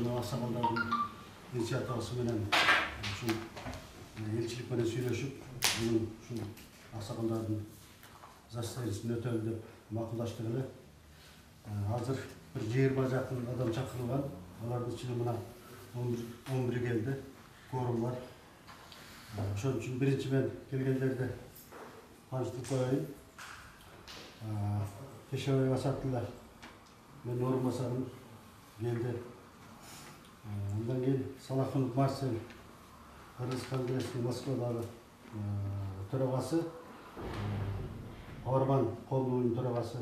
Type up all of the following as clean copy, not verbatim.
жана аксакалдардын инициативасы менен ушул элчилик менен сүйлөшүп, бунун ушул аксакалдардын заставкасын өтөлү деп макулдаштык эле. Азыр bir 20 жакын адам чакырылган. Алардын ичинде мына 11 келди. Корум бар. Ошон үчүн биринчи мен келгендерди кооштуруп коеюн. Кешебай Басатылла мен орун басарым келди. Андан кийин Салахунов Марсель Кыргыз конгрессинин Москвадагы төрагасы, Орман коомунун төрагасы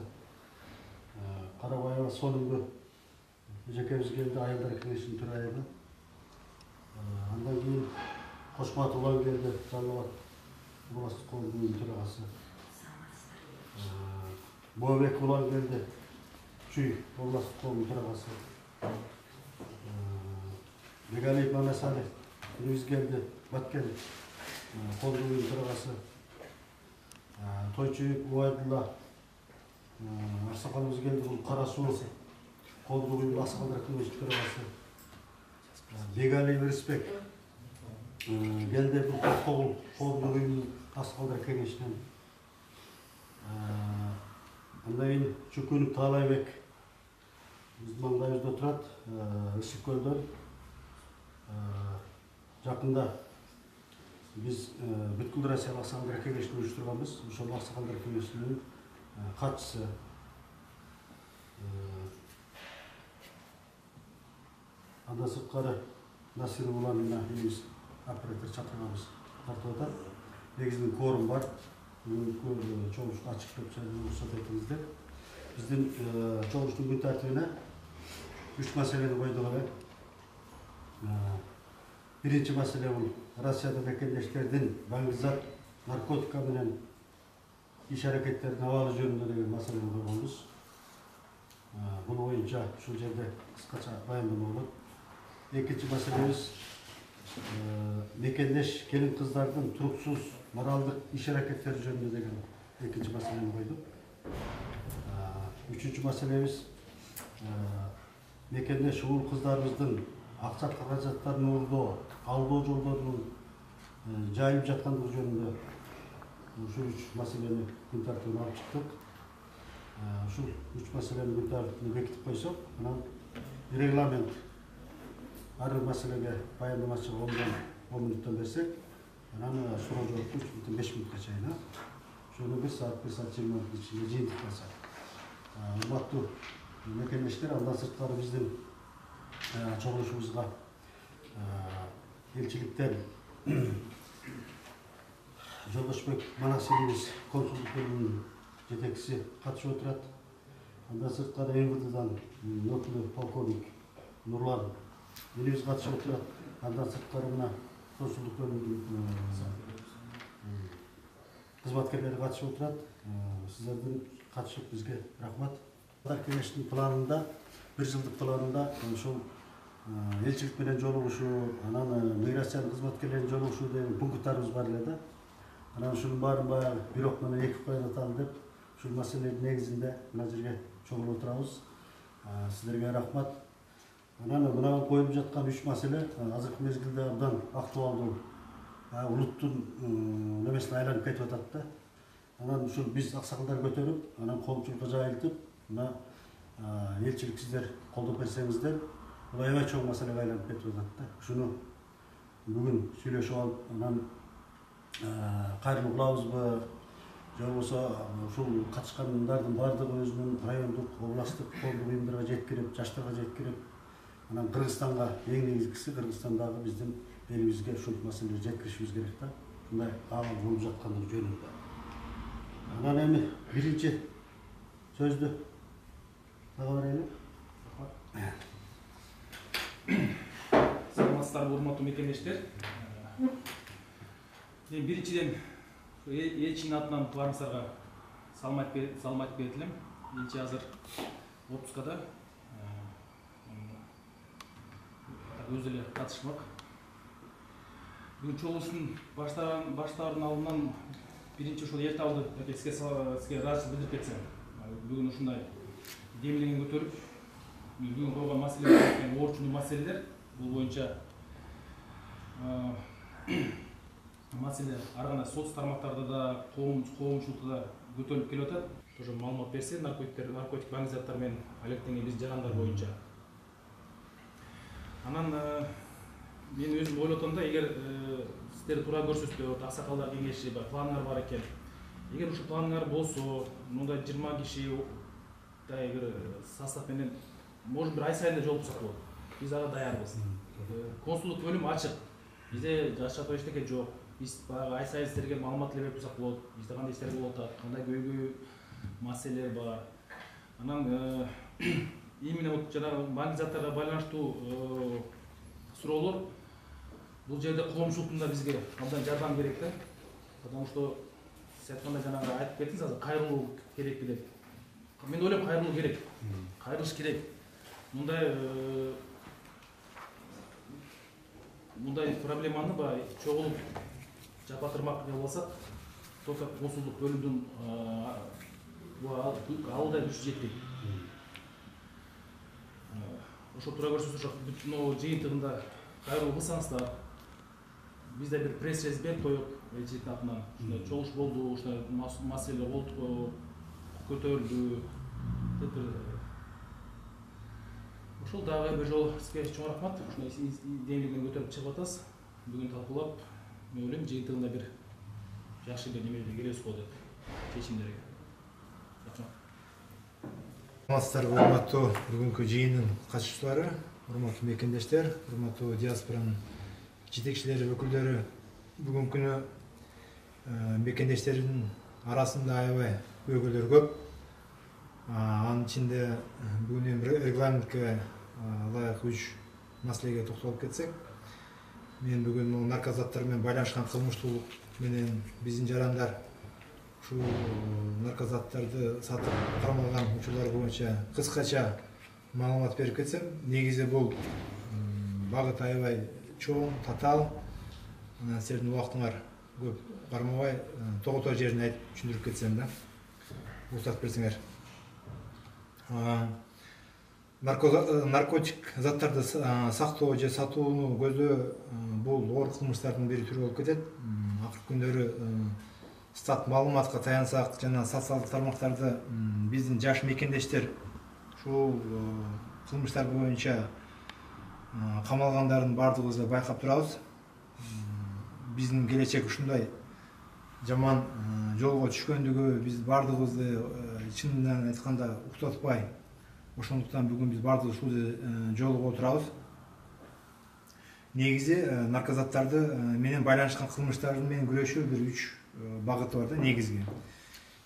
Карабаева Сонунгу эжекебиз келди, айылдар кеңешинин төрайымы. Андан кийин Кошмат Улан келди, Жалал Абад областык коомунун төрагасы. Бобек Улан келди, Чүй областык коомунун төрагасы. Бегалиев Мамасали биз келди, Баткен коомунун төрагасы. Тойчуев Убайдулла аксакалыбыз келди, бул Кара Суу коомунун аксакалдар кеңешинин төрагасы. Бегалиев Рысбек келди, бул Токтогул коомунун аксакалдар кеңешинен. Андан кийин Чүкүнүп Таалайбек биздин маңдайыбызда турат, Ысык көлдөн. Жакында биз бүткүл Россия аксакалдар кеңешин уюштурганбыз. Ошол аксакалдар кеңешинин катчысы. Андан сырткары Насир Уланына биз оператор чакырганбыз, тартып атат. Негизинен кворум бар. Чогулуш ачык деп уруксат этиңиздер. Биздин чогулуштун күн тартибине 3 маселени койдук эле. Биринчи маселе бул Россияда мекендештердин баңгызат, наркотика менен иш аракеттердин абалы жөнүндө деген маселени койгонбуз. Бул боюнча ушул жерде кыскача баяндама болот. Экинчи маселебиз мекендеш келин кыздардын туруксуз моралдык иш аракеттери жөнүндө деген экинчи маселени койдук. Үчүнчү маселебиз мекендеш уул кыздарыбыздын акча каражаттарын уурдоо, алдоо жолдорунун жайылып жаткандыгы жөнүндө ушул 3 маселени күн тартибине алып чыктык. Ушул 3 маселени күн тартибине бекитип койсок, анан регламент ар бир маселеге баяндамачыга 10 мүнөттөн берсек, анан суроо жоопку 5 мүнөткө чейин. Ошону 1 саат 20 мүнөттүн ичинде жыйынтык кылсак. Урматтуу мекендештер, андан сырткары биздин чогулушубузга элчиликтен Жолдошбек Манасилибиз консулдук бөлүмүнүн жетекчиси катышып отурат. Андан сырткары МВДдан нотулуу полковник Нурлан элибиз катышып отурат. Андан сырткары мына консулдук бөлүмүнүн кызматкерлери катышып отурат. Сиздердин катышып бизге рахмат. Кеңештин планында, 1 жылдык планында ошол элчилик менен жолугушуу, анан миграциянын кызматкерлеринин жолугушуу деген пункттарыбыз бар эле да. Анан ушунун баарын баягы бирок менен эки коюлаталы деп ушул маселенин негизинде мына жерге чогулуп отурабыз. Сиздерге рахмат. Анан мына коюлуп жаткан 3 маселе азыркы мезгилде абдан актуалдуу, улуттун немесине айланып кетип атат да. Анан ушул биз аксакалдар көтөрүп, анан коомчулукка жайылтып, мына элчилик сиздер колдоп берсеңиздер, бул аябай чоң маселеге айланып кетип атат да. Ушуну бүгүн сүйлөшүп алып, анан кайрылып кылабызбы, же болбосо ушул катышкандардын баардыгы өзүнүн райондук, областтык коомдук уюмдарга жеткирип, жаштарга жеткирип, анан Кыргызстанга эң негизгиси Кыргызстандагы биздин элибизге ушул маселени жеткиришибиз керек да. Мындай абал болуп жаткандыгы жөнүндө. Анан эми биринчи сөздү тага берели. Саламатсыздарбы, урматтуу мекендештер. Мен биринчиден элчинин атынан баарыңыздарга салам бердилем. Элчи азыр отпускада өзү эле катышмак. Бүгүн чогулуштун баштаарынын алдынан биринчи ошол эл табды сизге ыраазычылык билдирип кетсем. Бүгүн ушундай демилген көтөрүп, бүгүн койгон маселелер оорчундуу маселелер бул боюнча маселе ар кандай соц тармактарда да коомчулукта да көтөрүлүп келип атат. Тоже маалымат берсе наркотик баңги заттар менен алектенген биздин жарандар боюнча. Анан мен өзүм ойлоп атам да, эгер сиздер туура көрсөзсүздөр, аксакалдар кеңеши планыңар бар экен, эгер ушул планыңар болсо, мындай 20 киши да эгер состав менен может бир ай сайын да жолугушсак болот. Биз ага даярбыз. Консулдук бөлүм ачык. Бизде жашатуу эчтеке жок. Биз баягы ай сайын сиздерге маалымат берип турсак болот. Бизде кандай иштер болуп атат, кандай көйгөй маселелер бар. Анан именно вот жанагы баңги заттарга байланыштуу суроолор бул жерде коомчулуктун да бизге абдан жардам керек да. Потому что сиз айткандай жанагы айтып кеттиңиз азыр, кайрылуу керекпи деп. Мен ойлойм, кайрылуу керек. Кайрылыш керек. Мындай проблеманы чогулуп жапатырмак болсак, только консулдук бөлүмдүн алуудай күчү жетпейт. Ошо туура көрсөзсөз бүтүн жыйынтыгында кайрылуу кылсаңыздар, бизде бир пресс-релиз берип коелук элчиликтин атынан. Ушундай чогуш болду, ушундай маселелер көтөрүлдү деп ошол дагы бир жолу сизге чоң рахмат. Ушундай деңгээлден көтөрүп чыгып атасыз. Бүгүн талкуулап, мен ойлойм жыйынтыгында бир жакшы бир немеге келебиз го деп чечимдерге. Саламатсыздар, урматтуу бүгүнкү жыйындын катышуучулары, урматтуу мекендештер, урматтуу диаспоранын жетекчилери, өкүлдөрү. Бүгүнкү күнү мекендештердин арасында аябай көйгөйлөр көп. Анын ичинде бүгүн регламентке ылайык 3 маселеге токтолуп кетсек, мен бүгүн наркозаттар менен байланышкан кылмыштуулук менен биздин жарандар ушул наркозаттарды сатып кармалган учурлар боюнча кыскача маалымат берип кетсем, негизи бул багыт аябай чоң, татаал. Анан силердин убактыңар көп кармабай, тоготоо жерин айтып түшүндүрүп кетсем да. Уруксат берсеңер. Наркотик заттарды сактоо же сатууну көзөө бул оор кылмыштардын бири түрү болуп кетет. Акыркы күндөрү стат маалыматка таянсак, жана социалдык тармактарды биздин жаш мекендештер ушул кылмыштар боюнча камалгандардын баардыгыбызды байкап турабыз. Биздин келечек ушундай жаман жолго түшкөндүгү биз баардыгыбызды чынынан айтканда уктатпай, ошондуктан бүгүн биз баардыгыбыз ушул жолго турабыз. Негизи наркозаттарды менен байланышкан кылмыштардын менен күрөшүү бир 3 багыты бар да, негизги.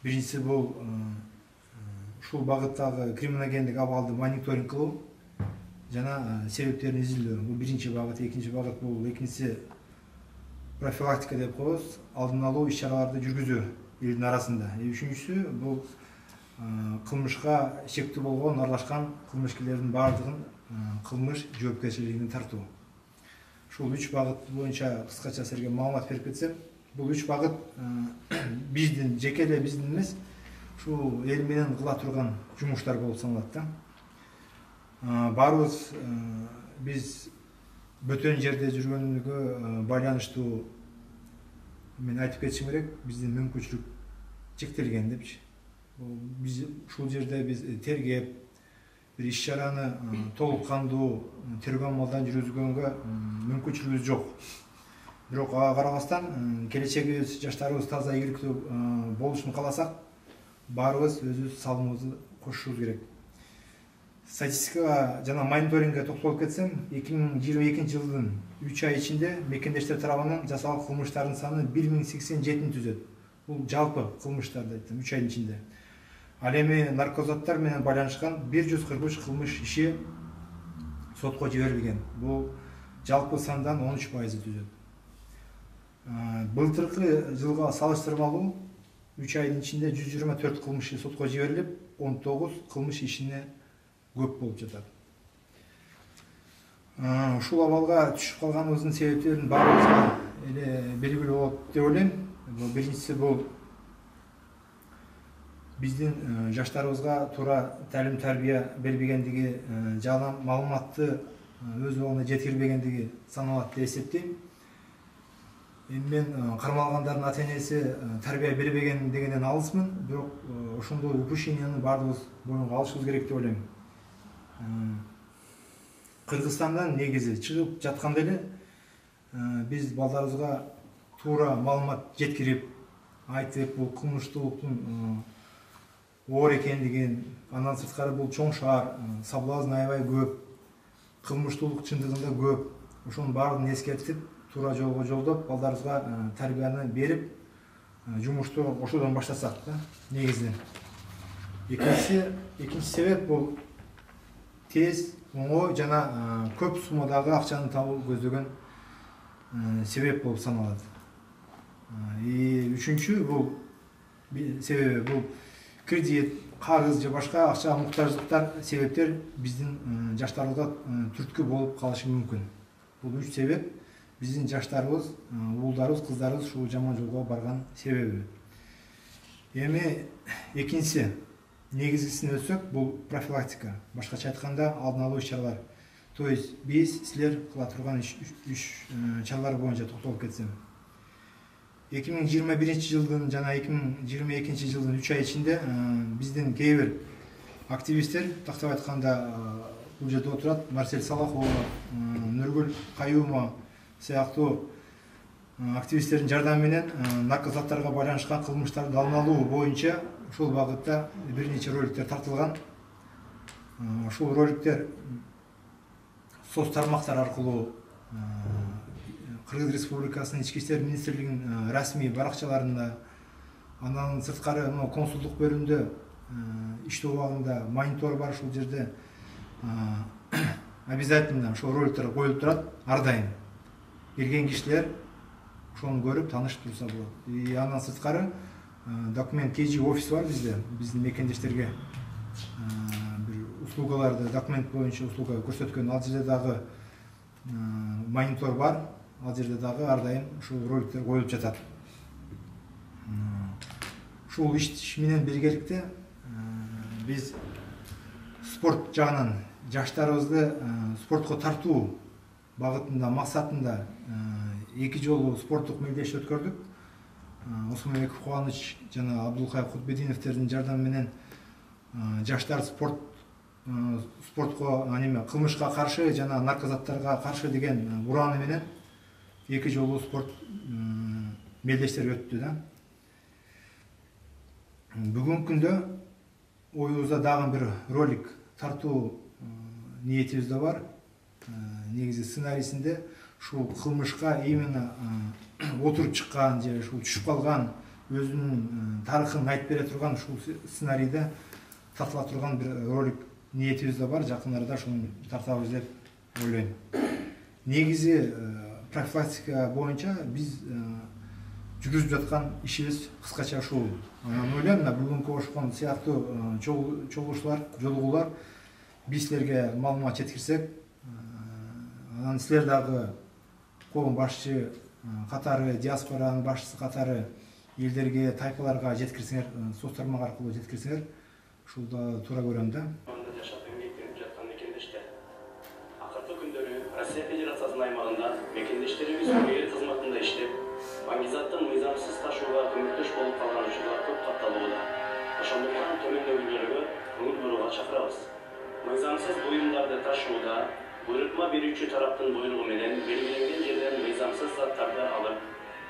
Биринчиси бул ушул багыттагы криминогендик абалды мониторинг кылуу жана себептерин изилдөө. Бул биринчи багыт. Экинчи багыт бул профилактика деп коебуз, алдын алуу иш-чараларды жүргүзүү элдин арасында. Үчүнчүсү бул кылмышка шектүү болгон, аралашкан кылмышкерлердин баардыгын кылмыш жоопкерчилигине тартуу. Ушул 3 багыт боюнча кыскача силерге маалымат берип кетсем, бул 3 багыт биздин жеке эле биздин эмес, ушул эл менен кыла турган жумуштар болуп саналат да. Баарыбыз биз бөтөн жерде жүргөнгө байланыштуу мен айтып кетишим керек, биздин мүмкүнчүлүк чектелген депчи. Биз ушул жерде биз тергеп, бир иш-чараны толук кандуу тергөө амалдан жүргүзгөнгө мүмкүнчүлүгүбүз жок. Бирок ага карабастан келечегибиз, жаштарыбыз таза ийгиликтүү болушун кааласак, баарыбыз өзүбүз салымыбызды кошушубуз керек. Статистикага жана мониторингге токтолуп кетсем, 2022 жылдын 3 ай ичинде мекендештер тарабынан жасалган кылмыштардын саны 1087 түзөт. Бул жалпы кылмыштарды айттым 3 айдын ичинде. Ал эми наркозаттар менен байланышкан 143 кылмыш иши сотко жиберилген. Бул жалпы сандан 13% түзөт. Былтыркы жылга салыштырмалуу 3 айдын ичинде 124 кылмыш иши сотко жиберилип, 19 кылмыш ишине көп болуп жатат. Ушул абалга түшүп калганыбыздын себептерин баарыбызга эле белгилүү болот деп ойлойм. Биринчиси бул биздин жаштарыбызга туура талим тарбия бербегендиги, жалаң маалыматты өз убагында жеткирбегендиги саналат деп эсептейм. Эми мен кармалгандардын ата энеси тарбия бербеген дегенден алысмын, бирок ошондой упущенияны баардыгыбыз боюнга алышыбыз керек деп ойлойм. Кыргызстандан негизи чыгып жатканда эле биз балдарыбызга туура маалымат жеткирип, айтып, бул кылмыштуулуктун оор экендигин, андан сырткары бул чоң шаар, соблазн аябай көп, кылмыштуулук чындыгында көп, ошонун баардыгын эскертип, туура жолго жолдоп, балдарыбызга тарбияны берип, жумушту ошодон баштасак да, негизинен. Экинчи себеп бул тез, оңой жана көп суммадагы акчаны табуу көздөгөн себеп болуп саналат. Үчүнчү бул себеби бул кредит, карыз же башка акчага муктаждыктар себептер биздин жаштарыбызга түрткү болуп калышы мүмкүн. Бул үч себеп биздин жаштарыбыз, уулдарыбыз, кыздарыбыз ушул жаман жолго барган себеби. Эми экинчиси, негизгисин өтсөк, бул профилактика. Башкача айтканда, алдын алуу иш-чаралар. То есть биз силер кыла турган иш чаралар боюнча токтолуп кетсем. 2021 жылдын жана 2022 жылдын 3 ай ичинде биздин кээ бир активисттер, тактап айтканда бул жерде отурат Марсель Салахова, Нургүл Каюмова сыяктуу активисттердин жардамы менен наркозаттарга байланышкан кылмыштарды алдын алуу боюнча ушул багытта бир нече роликтер тартылган. Ушул роликтер соц тармактар аркылуу Кыргыз Республикасынын Ички иштер министрлигинин расмий баракчаларында, андан сырткары консулдук бөлүмдө иштөө убагында монитор бар, ушул жерде обязательно ошол роликтер коюлуп турат ар дайым. Келген кишилер ошону көрүп таанышып турса болот. Андан сырткары документ KG офис бар бизде, биздин мекендештерге бир услугаларды документ боюнча услуга көрсөткөн, ал жерде дагы монитор бар, ал жерде дагы ар дайым ушул роликтер коюлуп жатат. Ушул иш менен биргеликте биз спорт жагынан жаштарыбызды спортко тартуу багытында, максатында 2 жолу спорттук мелдеш өткөрдүк. Осмонбеков Кубаныч жана Абдулкай Кутбединовтердин жардамы менен жаштар спортко, кылмышка каршы жана наркозаттарга каршы деген урааны менен 2 жолу спорт мелдештер өттү да. Бүгүнкү күндө оюбузда дагы бир ролик тартуу ниетибизде бар. Негизи сценарийсинде ушул кылмышка именно отуруп чыккан же ушул түшүп калган, өзүнүн тарыхын айтып бере турган ушул сценарийде тартыла турган бир ролик ниетибизде бар. Жакын арада ушуну тартабыз деп ойлойм. Негизи профилактика боюнча биз жүргүзүп жаткан ишибиз кыскача ушул. Анан ойлойм, бүгүнкү ошкон сыяктуу чогулуштар, жолугуулар биз силерге маалымат жеткирсек, анан силер дагы коом башчы катары, диаспоранын башчысы катары элдерге, тайпаларга жеткирсеңер, соц тармак аркылуу жеткирсеңер, ушул да туура көрөм да. Жашап эмгектенип жаткан мекендештер. Акыркы күндөрү Россия Федерациясынын аймагында мекендештерибиз эл кызматында иштеп, баңгизаттын мыйзамсыз ташууга көмөктөш болуп калган учурлар көп катталууда. Ошондуктан төмөндөгүлөргө көңүл бурууга чакырабыз. Мыйзамсыз буюмдарды ташууда буйрутма берүүчү тараптын буйругу менен белгиленген жерден мыйзамсыз заттарды алып,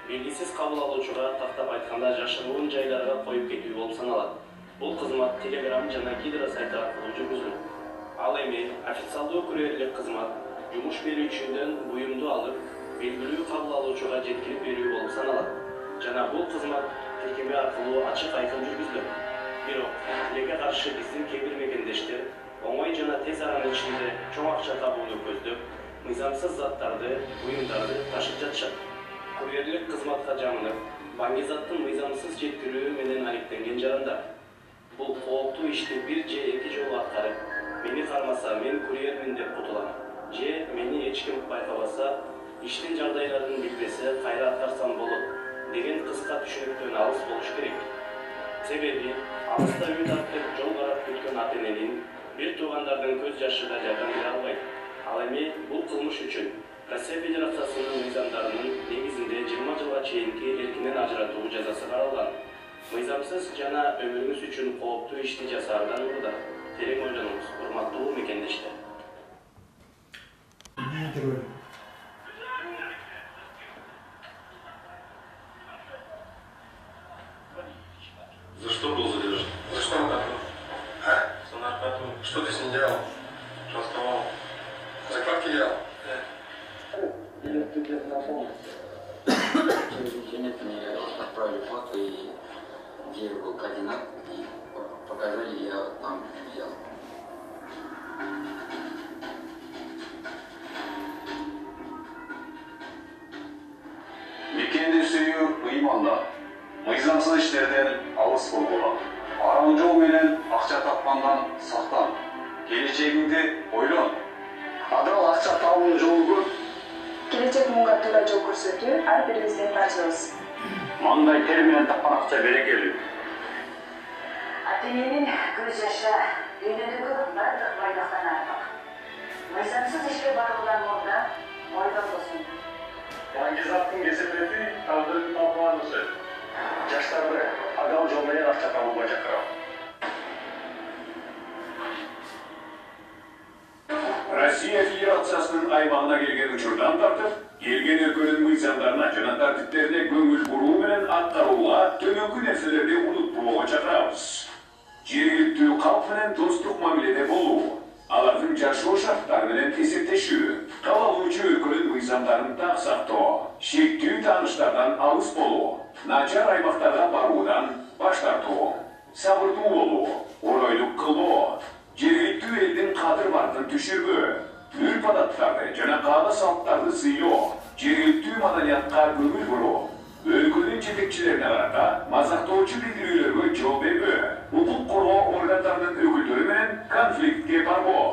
белгисиз кабыл алуучуга тактап айтканда жашыруун жайларга коюп кетүү болуп саналат. Бул кызмат Telegram жана Гидро сайты аркылуу жүргүзүлөт. Ал эми официалдуу курьерлик кызмат жумуш берүүчүдөн буюмду алып, белгилүү кабыл алуучуга жеткирип берүү болуп саналат. Жана бул кызмат тиркеме аркылуу ачык айкын жүргүзүлөт. Бирок тилеге каршы биздин кээ бир мекендештер оңой жана тез аранын ичинде чоң акча табууну көздөп, мыйзамсыз заттарды, буюмдарды ташып жатышат. Курьерлик кызматка жамынып, баңгизаттын мыйзамсыз жеткирүү менен айыпталган жарандар. Бул кооптуу ишти 1 же 2 жолу аткарып, мени кармаса мен курьермин деп кутулам. Же мени эч ким байкабаса, иштин жагдайларын билбесе кайра аткарсам болот деген кыска түшүнүктөн алыс болуш керек. Себеби алыста үй тартып жол карап күткөн ата-эненин бир туугандардын көз жашы да жардам бере албайт. Ал эми бул кылмыш үчүн Россия Федерациясынын мыйзамдарынын негизинде 20 жылга чейинки эркинен ажыратуу жазасы каралган. Мыйзамсыз жана өмүрүңүз үчүн кооптуу ишти жасаардан урда терең ойлонуңуз, урматтуу мекендештер. За что был задержан? За что наркоту? А? За наркоту. Что ты с ним делал? Расставал. Закладки делал? Ты где-то напомнил. Через интернет мне отправили фото, и где был координат, и показали, я там взял. Mekende süyü ыйманда. Мыйзамсыз иштерден алыс болгула. Арам жол менен акча тапкандан сактан. Келечегиңди ойлон. Адал акча табуу жолу көп. Келечек мунга туура жол көрсөтүү ар бирибиздин парчабыз. Маңдай тер менен тапкан акча берекелүү. Ата-эненин көз жашы дүйнөдөгү бардык байлыктан артык. Мыйзамсыз ишке баруудан мурда ойдон болсун. Баңгизаттын кесепети тагдырдын талкуулануусу. Жаштарды адал жол менен акча табууга чакырам. Россия Федерациясынын аймагына келген учурдан тартып, келген өлкөнүн мыйзамдарына жана тартиптерине көңүл буруу менен аткарууга төмөнкү нерселерди унутпоого чакырабыз. Жергиликтүү калк менен достук мамиледе болуу, алардын жашоо шарттары менен эсептешүү, каалоочу өлкөнүн мыйзамдарын так сактоо, шектүү тааныштардан алыс болуу, начар аймактарга баруудан баш тартуу, сабырдуу болуу, оройлук кылбоо, жергиликтүү элдин кадыр-бардын түшүрбөө, үрп-адаттарды жана каада-салттарды сыйлоо, жергиликтүү маданиятка көңүл буруу, өлкөнүн жетекчилерине карата мазактоочу билдирүүлөргө жооп бербөө, укук коргоо органдарынын өкүлдөрү менен конфликтке барбоо,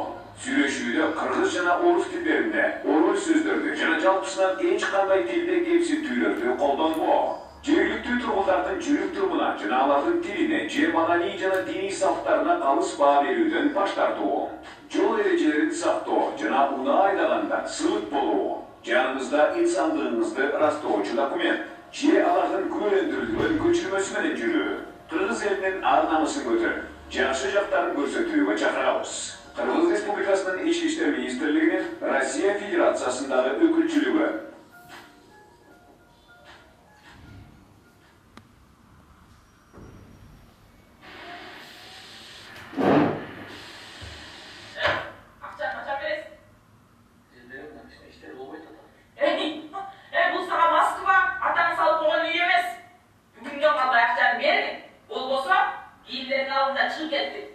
сүйлөшүүдө кыргыз жана орус тилдеринде орой сөздөрдү жана жалпысынан эч кандай тилде кемсинтүүлөрдү колдонбоо, жергиликтүү тургундардын жүрүк турумуна жана алардын тилине же маданий жана диний салттарына алыс баа берүүдөн баш тартуу, жол эрежелерин сактоо жана унаа айдаганда сылык болуу, жаныңызда инсандыгыңызды ырастоочу документ же алардын күбөлөндүрүлгөн көчүрмөсү менен жүрүү, кыргыз элинин ар намысын көтөрүп, жакшы жактарын көрсөтүүгө чакырабыз. Кыргыз Республикасынын Ички иштер министрлигинин Россия Федерациясындагы өкүлчүлүгү. Бұл саға Москва, атаң салып қойған үй емес. Бүгіннен қалай ақшаны бердің. Ол болса, кейіндердің алдында шығып кетті.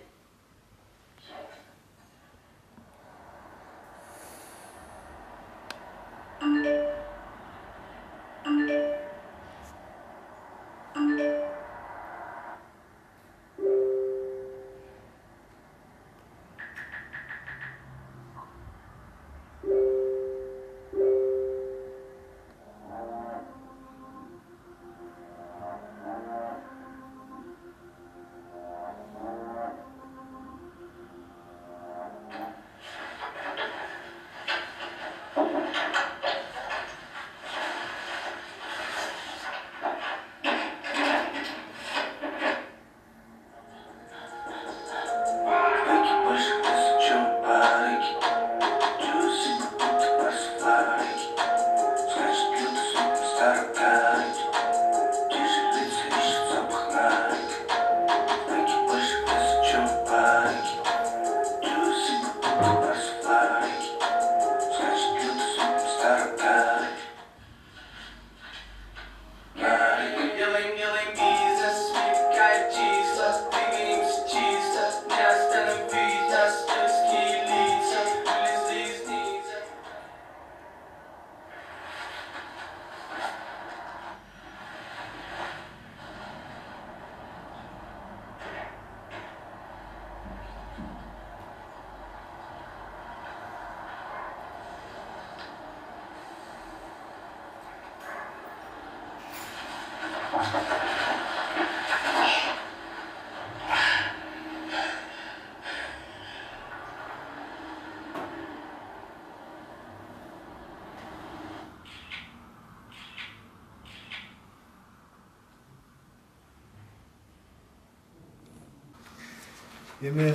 Эми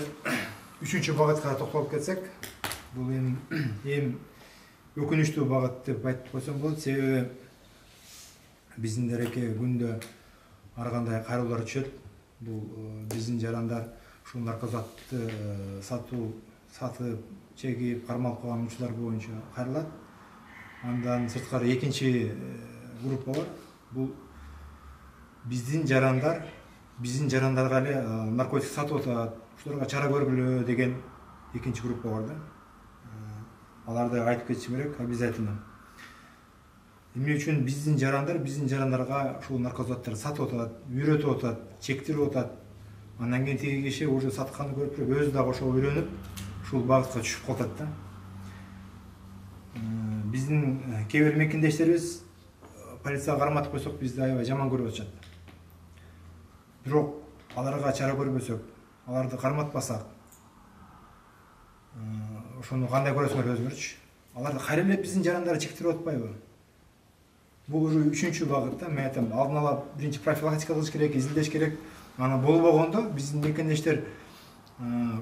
үчүнчү багытка токтолуп кетсек, бул эң өкүнүчтүү багыт деп айтып койсом болот. Себеби биздин дереке күндө ар кандай кайрылуулар түшөт. Бул биздин жарандар ушул наркозатты сатып, чегип, кармалып калган учурлар боюнча кайрылат. Андан сырткары экинчи группа бар. Бул биздин жарандарга эле наркотик сатып атат, ушуларга чара көргүлө деген экинчи группа бар да. Аларды айтып кетишим керек обязательно. Эмне үчүн биздин жарандарга ушул наркозаттарды сатып атат, үйрөтүп атат, чектирип атат. Андан кийин тиги киши уже сатканды көрүп туруп, өзү дагы ошого үйрөнүп, ушул багытка түшүп калат да. Биздин кээ бир мекендештерибиз полицияга карматып койсок, бизди аябай жаман көрүп атышат. Бирок аларга чара көрбөсөк, аларды карматпасак, ошону кандай көрөсүңөр өзүңөрчү? Аларды кайра эле биздин жарандар чектирип атпайбы? Бул уже үчүнчү багыт да. Мен айтам, алдын ала биринчи профилактика кылыш керек, изилдеш керек. Аны болбогондо биздин мекендештер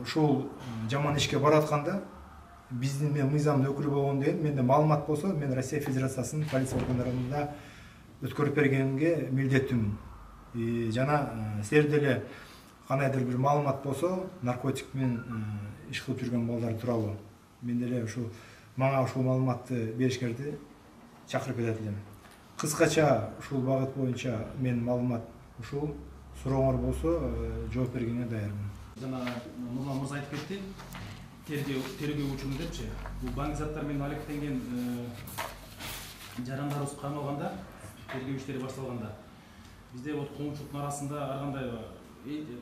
ушул жаман ишке баратканда, биздин мен мыйзамдын өкүлү болгондон кийин менде маалымат болсо, мен Россия Федерациясынын полиция органдарында өткөрүп бергенге милдеттүүмүн. Жана силер деле кандайдыр бир маалымат болсо, наркотик менен иш кылып жүргөн балдар тууралуу, мен деле мага ушул маалыматты беришкерди чакырып кетет элем. Кыскача ушул багыт боюнча мен маалымат ушул. Сурооңор болсо жооп бергенге даярмын. Жана Нурлан мырза айтып кетти, тергөө учурун депчи. Бул баңгизаттар менен алектенген жарандарыбыз камалганда, тергөө иштери башталганда, бизде вот коомчулуктун арасында ар кандай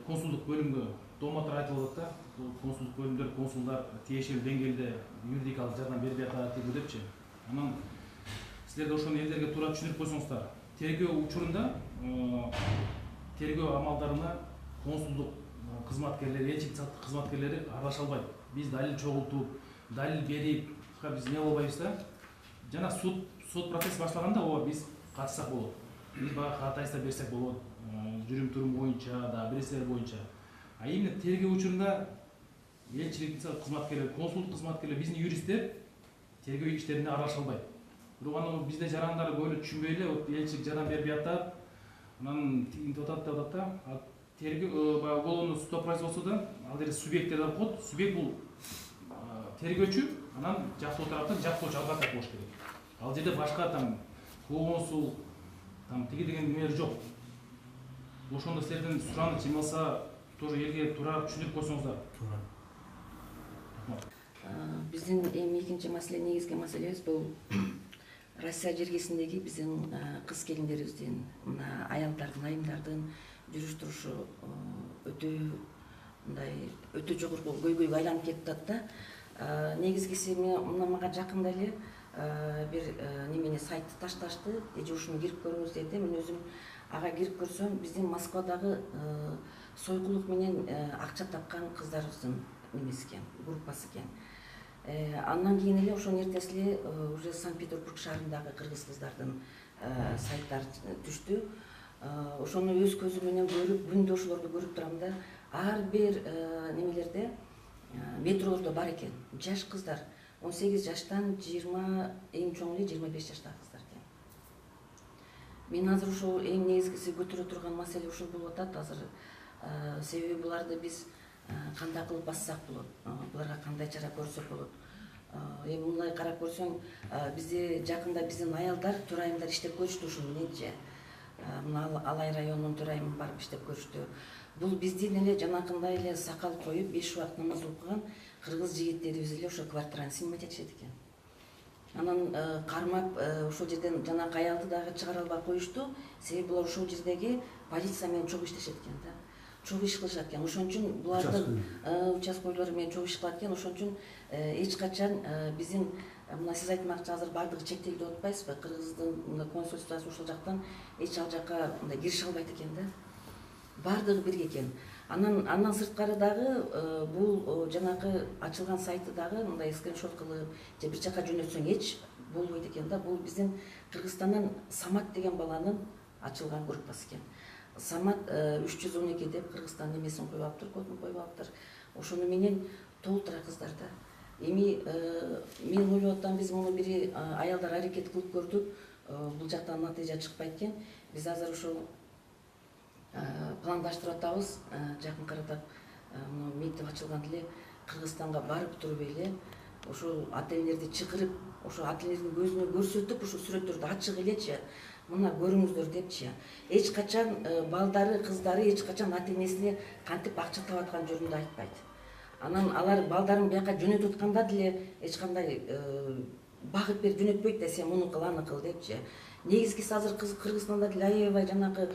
консулдук бөлүмгө дооматтар айтылып атат да. Бул консулдук бөлүмдөр, консулдар тиешелүү деңгээлде юридикалык жардам бербей атат депчи. Анан силер ошону элдерге туура түшүндүрүп койсоңуздар, тергөө учурунда тергөө амалдарына консулдук кызматкерлери, элчилик кызматкерлери аралаша албайт. Биз далил чогултуп, далил берип, биз эмне болбойбуз да. Жана суд процесс башталганда ооба биз катышсак болот. Биз бага катайса берсек болот, жүрүм-турум боюнча да, бирсилер боюнча. А именно тергөө учурунда элчилик кызматкерлери, консулдук кызматкерлери, биздин юристтер тергөө иштерине аралаша албайт. Бирок аны бизде жарандар көбүнчө түшүнбөй эле, элчилик жардам бербей атат. Анан тигинтип атат да. Тергөө уголовный суда производстводон ал жерде субъекттер деп коет. Субъект бул тергөөчү, анан жактоо тараптан жактоочу адвокат болуш керек. Ал жерде башка консул, тиги деген нелер жок. Ошондо силерден сураныч эме болсо, тоже элге туура түшүндүрүп койсоңуздар. Биздин эми экинчи маселе, негизги маселебиз бул Россия жергесиндеги биздин кыз келиндерибиздин, мына аялдардын, айымдардын жүрүш турушу өтө жогорку көйгөйгө айланып кетип атат да. Негизгиси мына мага жакында эле бир немени сайтты ташташты, же ушуну кирип көрүңүз деди. Мен өзүм ага кирип көрсөм, биздин Москвадагы сойкулук менен акча тапкан кыздарыбыздын немеси экен, группасы экен. Андан кийин эле ошонун эртеси эле уже Санкт-Петербург шаарындагы кыргыз кыздардын сайттары түштү. Ошону өз көзүм менен көрүп, күндө ошолорду көрүп турам да. Ар бир немелерде, метролордо бар экен. Жаш кыздар, 18 жаштан 20, эң чоң эле 25 жаштагы кыздар экен. Мен азыр ошол эң негизгиси көтөрө турган маселе ушул болуп атат азыр. Себеби буларды биз кандай кылып бассак болот, буларга кандай чара көрсөк болот. Эми мындай карап көрсөң, бизде жакында биздин аялдар, төрайымдар иштеп көрүштү ушул нече. Мына Алай районунун төрайымы барып иштеп көрүштү. Бул биздин эле жанакындай эле сакал коюп, 5 убакыт намаз окуган кыргыз жигиттерибиз эле ошо квартираны снимать этишет экен. Анан кармап ошол жерден жанакы аялды дагы чыгара албай коюшту. Себеби булар ошол жердеги полиция менен чогуу иштешет экен да. Чогуу иш кылышат экен. Ошон үчүн булардын участкойлору менен чогуу иш кылат экен. Ошон үчүн эч качан биздин мына сиз айтмакчы азыр бардыгы чектелди деп атпайсызбы? Кыргыздын консульствосу ушул жактан эч ал жака мындай кирише албайт экен да. Бардыгы бирге экен. Андан сырткары дагы бул жанакы ачылган сайты дагы мындай скриншот кылып же бир жака жөнөтсөң эч болбойт экен да. Бул биздин Кыргызстандан Самат деген баланын ачылган группасы экен. Самат 312 деп Кыргызстан немесин коюп алыптыр, кодун коюп алыптыр. Ошону менен толтура кыздарда. Эми мен ойлоп атам, биз муну бир аялдар аракет кылып көрдүк. Бул жактан натыйжа чыкпайт экен. Биз азыр ошол пландаштырып атабыз. Жакын арада мектеп ачылган эле Кыргызстанга барып туруп эле ошол ата-энелерди чакырып, ошо ата-энелердин көзүнө көрсөтүп, ошо сүрөттөрдү ачык элечи, мына көрүңүздөр депчи. Эч качан балдары, кыздары эч качан ата-энесине кантип акча таап аткан жөнүндө айтпайт. Анан алар балдарын бияка жөнөтүп атканда деле эч кандай багыт берип жөнөтпөйт да, сен муну кыл, аны кыл депчи. Негизгиси азыр Кыргызстанда деле аябай жанагы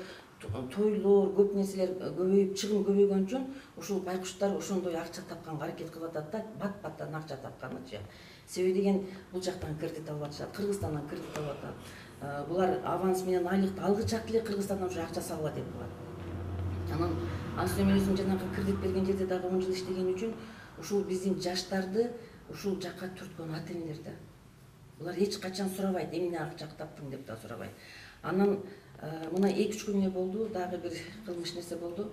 тойлор, көп нерселер көбөйүп, чыгым көбөйгөн үчүн ушул байкуштар ошондой акча тапканга аракет кылып атат да, бат-баттан акча тапканычы. Себеби деген бул жактан кредит алып атышат, Кыргызстандан кредит алып атат. Булар аванс менен айлыкты алгычак эле Кыргызстандан уже акча салгыла деп коет. Анан ансыз мен өзүм жанагы кредит берген жерде дагы 10 жыл иштеген үчүн ушул биздин жаштарды ушул жакка түрткөн ата-энелер да. Булар эч качан сурабайт, эмне акча таптың деп да сурабайт. Анан мына 2-3 күн болду, дагы бир кылмыш нерсе болду.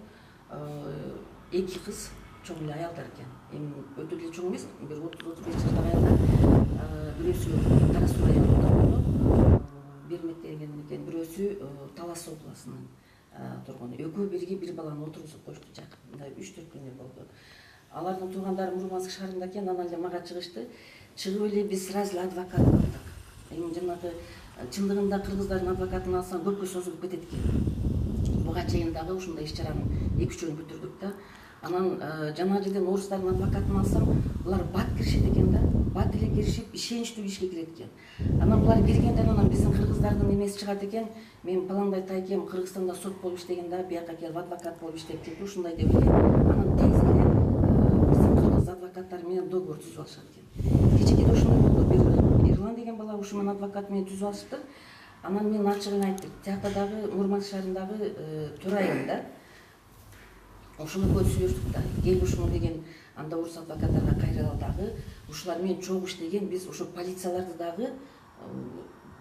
2 кыз, чоң эле аялдар экен. Эми өтө эле чоң эмес, бир 30-35 жаштагы аялдар. Бирөөсү Кара Суу районунда болду. Бермек деген экен, бирөөсү Талас областынан турган. Экөө бирге бир баланы отургузуп коюшту жакын. Мындай 3-4 күн болду. Алардын туугандары Мурманск шаарында экен, анан эле мага чыгышты. Чыгып эле биз сразу эле адвокат алдык. Эми жанагы чындыгында кыргыздардын адвокатын алсаң көпкө созулуп кетет экен. Буга чейин дагы ушундай иш-чараны 2-3 бүтүрдүк да. Анан жана жерден орустардын адвокатын алсам, булар бат киришет экен да. Бат эле киришип, ишеничтүү ишке кирет экен. Анан булар киргенден анан биздин кыргыздардын немеси чыгат экен. Мен паландай тайкем Кыргызстанда сот болуп иштеген да, бияка келип адвокат болуп иштеп келди, ушундай деп эле. Анан тез эле биздин кыргыз адвокаттары менен договор түзүп алышат экен. Кечеде ошондой болду. Бир Ирлан деген бала ушу менен адвокат менен түзүп алышты. Анан мен ачыгын айттым. Тиякта дагы Мурманск шаарындагы Төр айылында ошону көп сүйлөштүк да. Кел ушуну деген анда орус адвокаттарга кайрылып дагы ушулар менен чогуу иштеген, биз ошо полицияларды дагы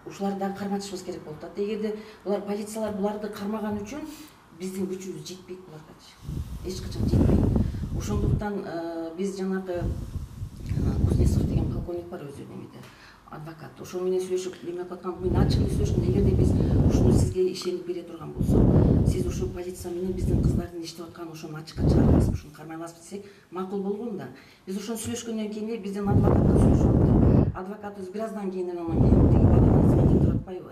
ушуларды дагы карматышыбыз керек болуп атат. Эгерде булар полициялар буларды кармаган үчүн биздин күчүбүз жетпейт буларга. Эч качан жетпейт. Ошондуктан биз жанагы Кузнецов деген полковник бар өзү немеде, адвокат. Ошол менен сүйлөшүп, неме аткан, мен ачык эле сүйлөштүм. Эгерде биз ушуну сизге ишенип бере турган болсок, сиз ушул полиция менен биздин кыздардын иштеп атканын ошону ачыкка чыгарасызбы, ушуну кармай аласызбы десек, макул болгон да. Биз ошону сүйлөшкөндөн кийин эле биздин адвокатка сүйлөшүп, адвокатыбыз бир аздан кийин анан тиги баланы звондеп туруп атпайбы?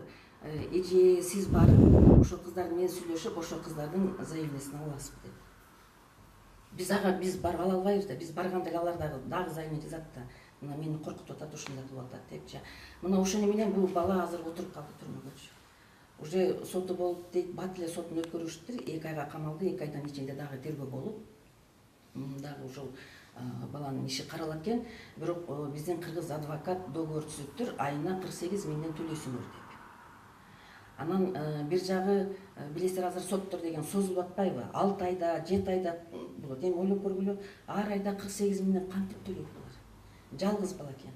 Эже, сиз барып, ошол кыздар менен сүйлөшүп, ошол кыздардын заявлениясын аласызбы деп. Биз барып ала албайбыз да, биз барганда эле алар дагы заявление жазат да. Мына мени коркутуп атат, ушундай кылып атат депчи. Мына ошону менен бул бала азыр отуруп калды түрмөгөчү. Уже соту болуп дейт, бат эле сотун өткөрүштүр, 2 айга камалды, 2 айдан ичинде дагы тергөө болуп, дагы ошол баланын иши каралат экен. Бирок биздин кыргыз адвокат договор түзүптүр, айына 48 миңден төлөйсүңөр деп. Анан бир жагы билесиздер, азыр соттор деген созулуп атпайбы? 6 айда, 7 айда болот. Эми ойлоп көргүлө, ар айда 48 миңден кантип төлөйт булар? Жалгыз бала экен.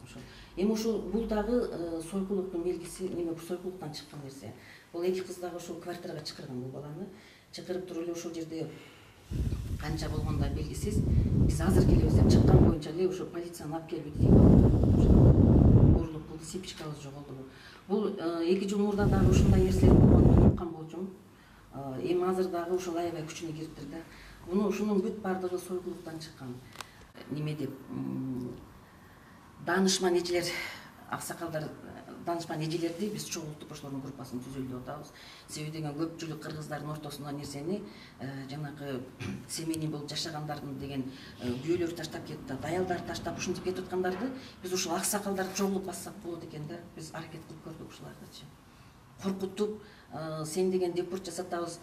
Ошол. Эми ушул бул дагы сойкулуктун белгиси, неме сойкулуктан чыккан нерсе. Бул 2 кыз дагы ошол квартирага чакырган бул баланы. Чакырып туруп эле ошол жерде канча болгондо белгисиз. Биз азыр келебиз деп чыккан боюнча эле ошо полицияны алып келип дейт. Урлук кылды, сепичкабыз жоголду. Бул 2 жыл мурда дагы ушундай нерселер болгонун унуткан болчумун. Эми азыр дагы ушул аябай күчүнө кириптир да. Ушунун бүт бардыгы сойкулуктан чыккан. Неме деп данышман эжелер, аксакалдар, данышман эжелерди биз чогуу улуттук башчылардын группасын түзөлү деп атабыз. Себеби деген көпчүлүк кыргыздардын ортосунда нерсени жанагы семейный болуп жашагандардын деген күйөөлөр таштап кетип атат, аялдар таштап ушинтип кетип аткандарды биз ушул аксакалдарды чогулуп бассак болот экен да. Биз аракет кылып көрдүк ушулардычы. Коркутуп, сен деген депорт жасатабыз,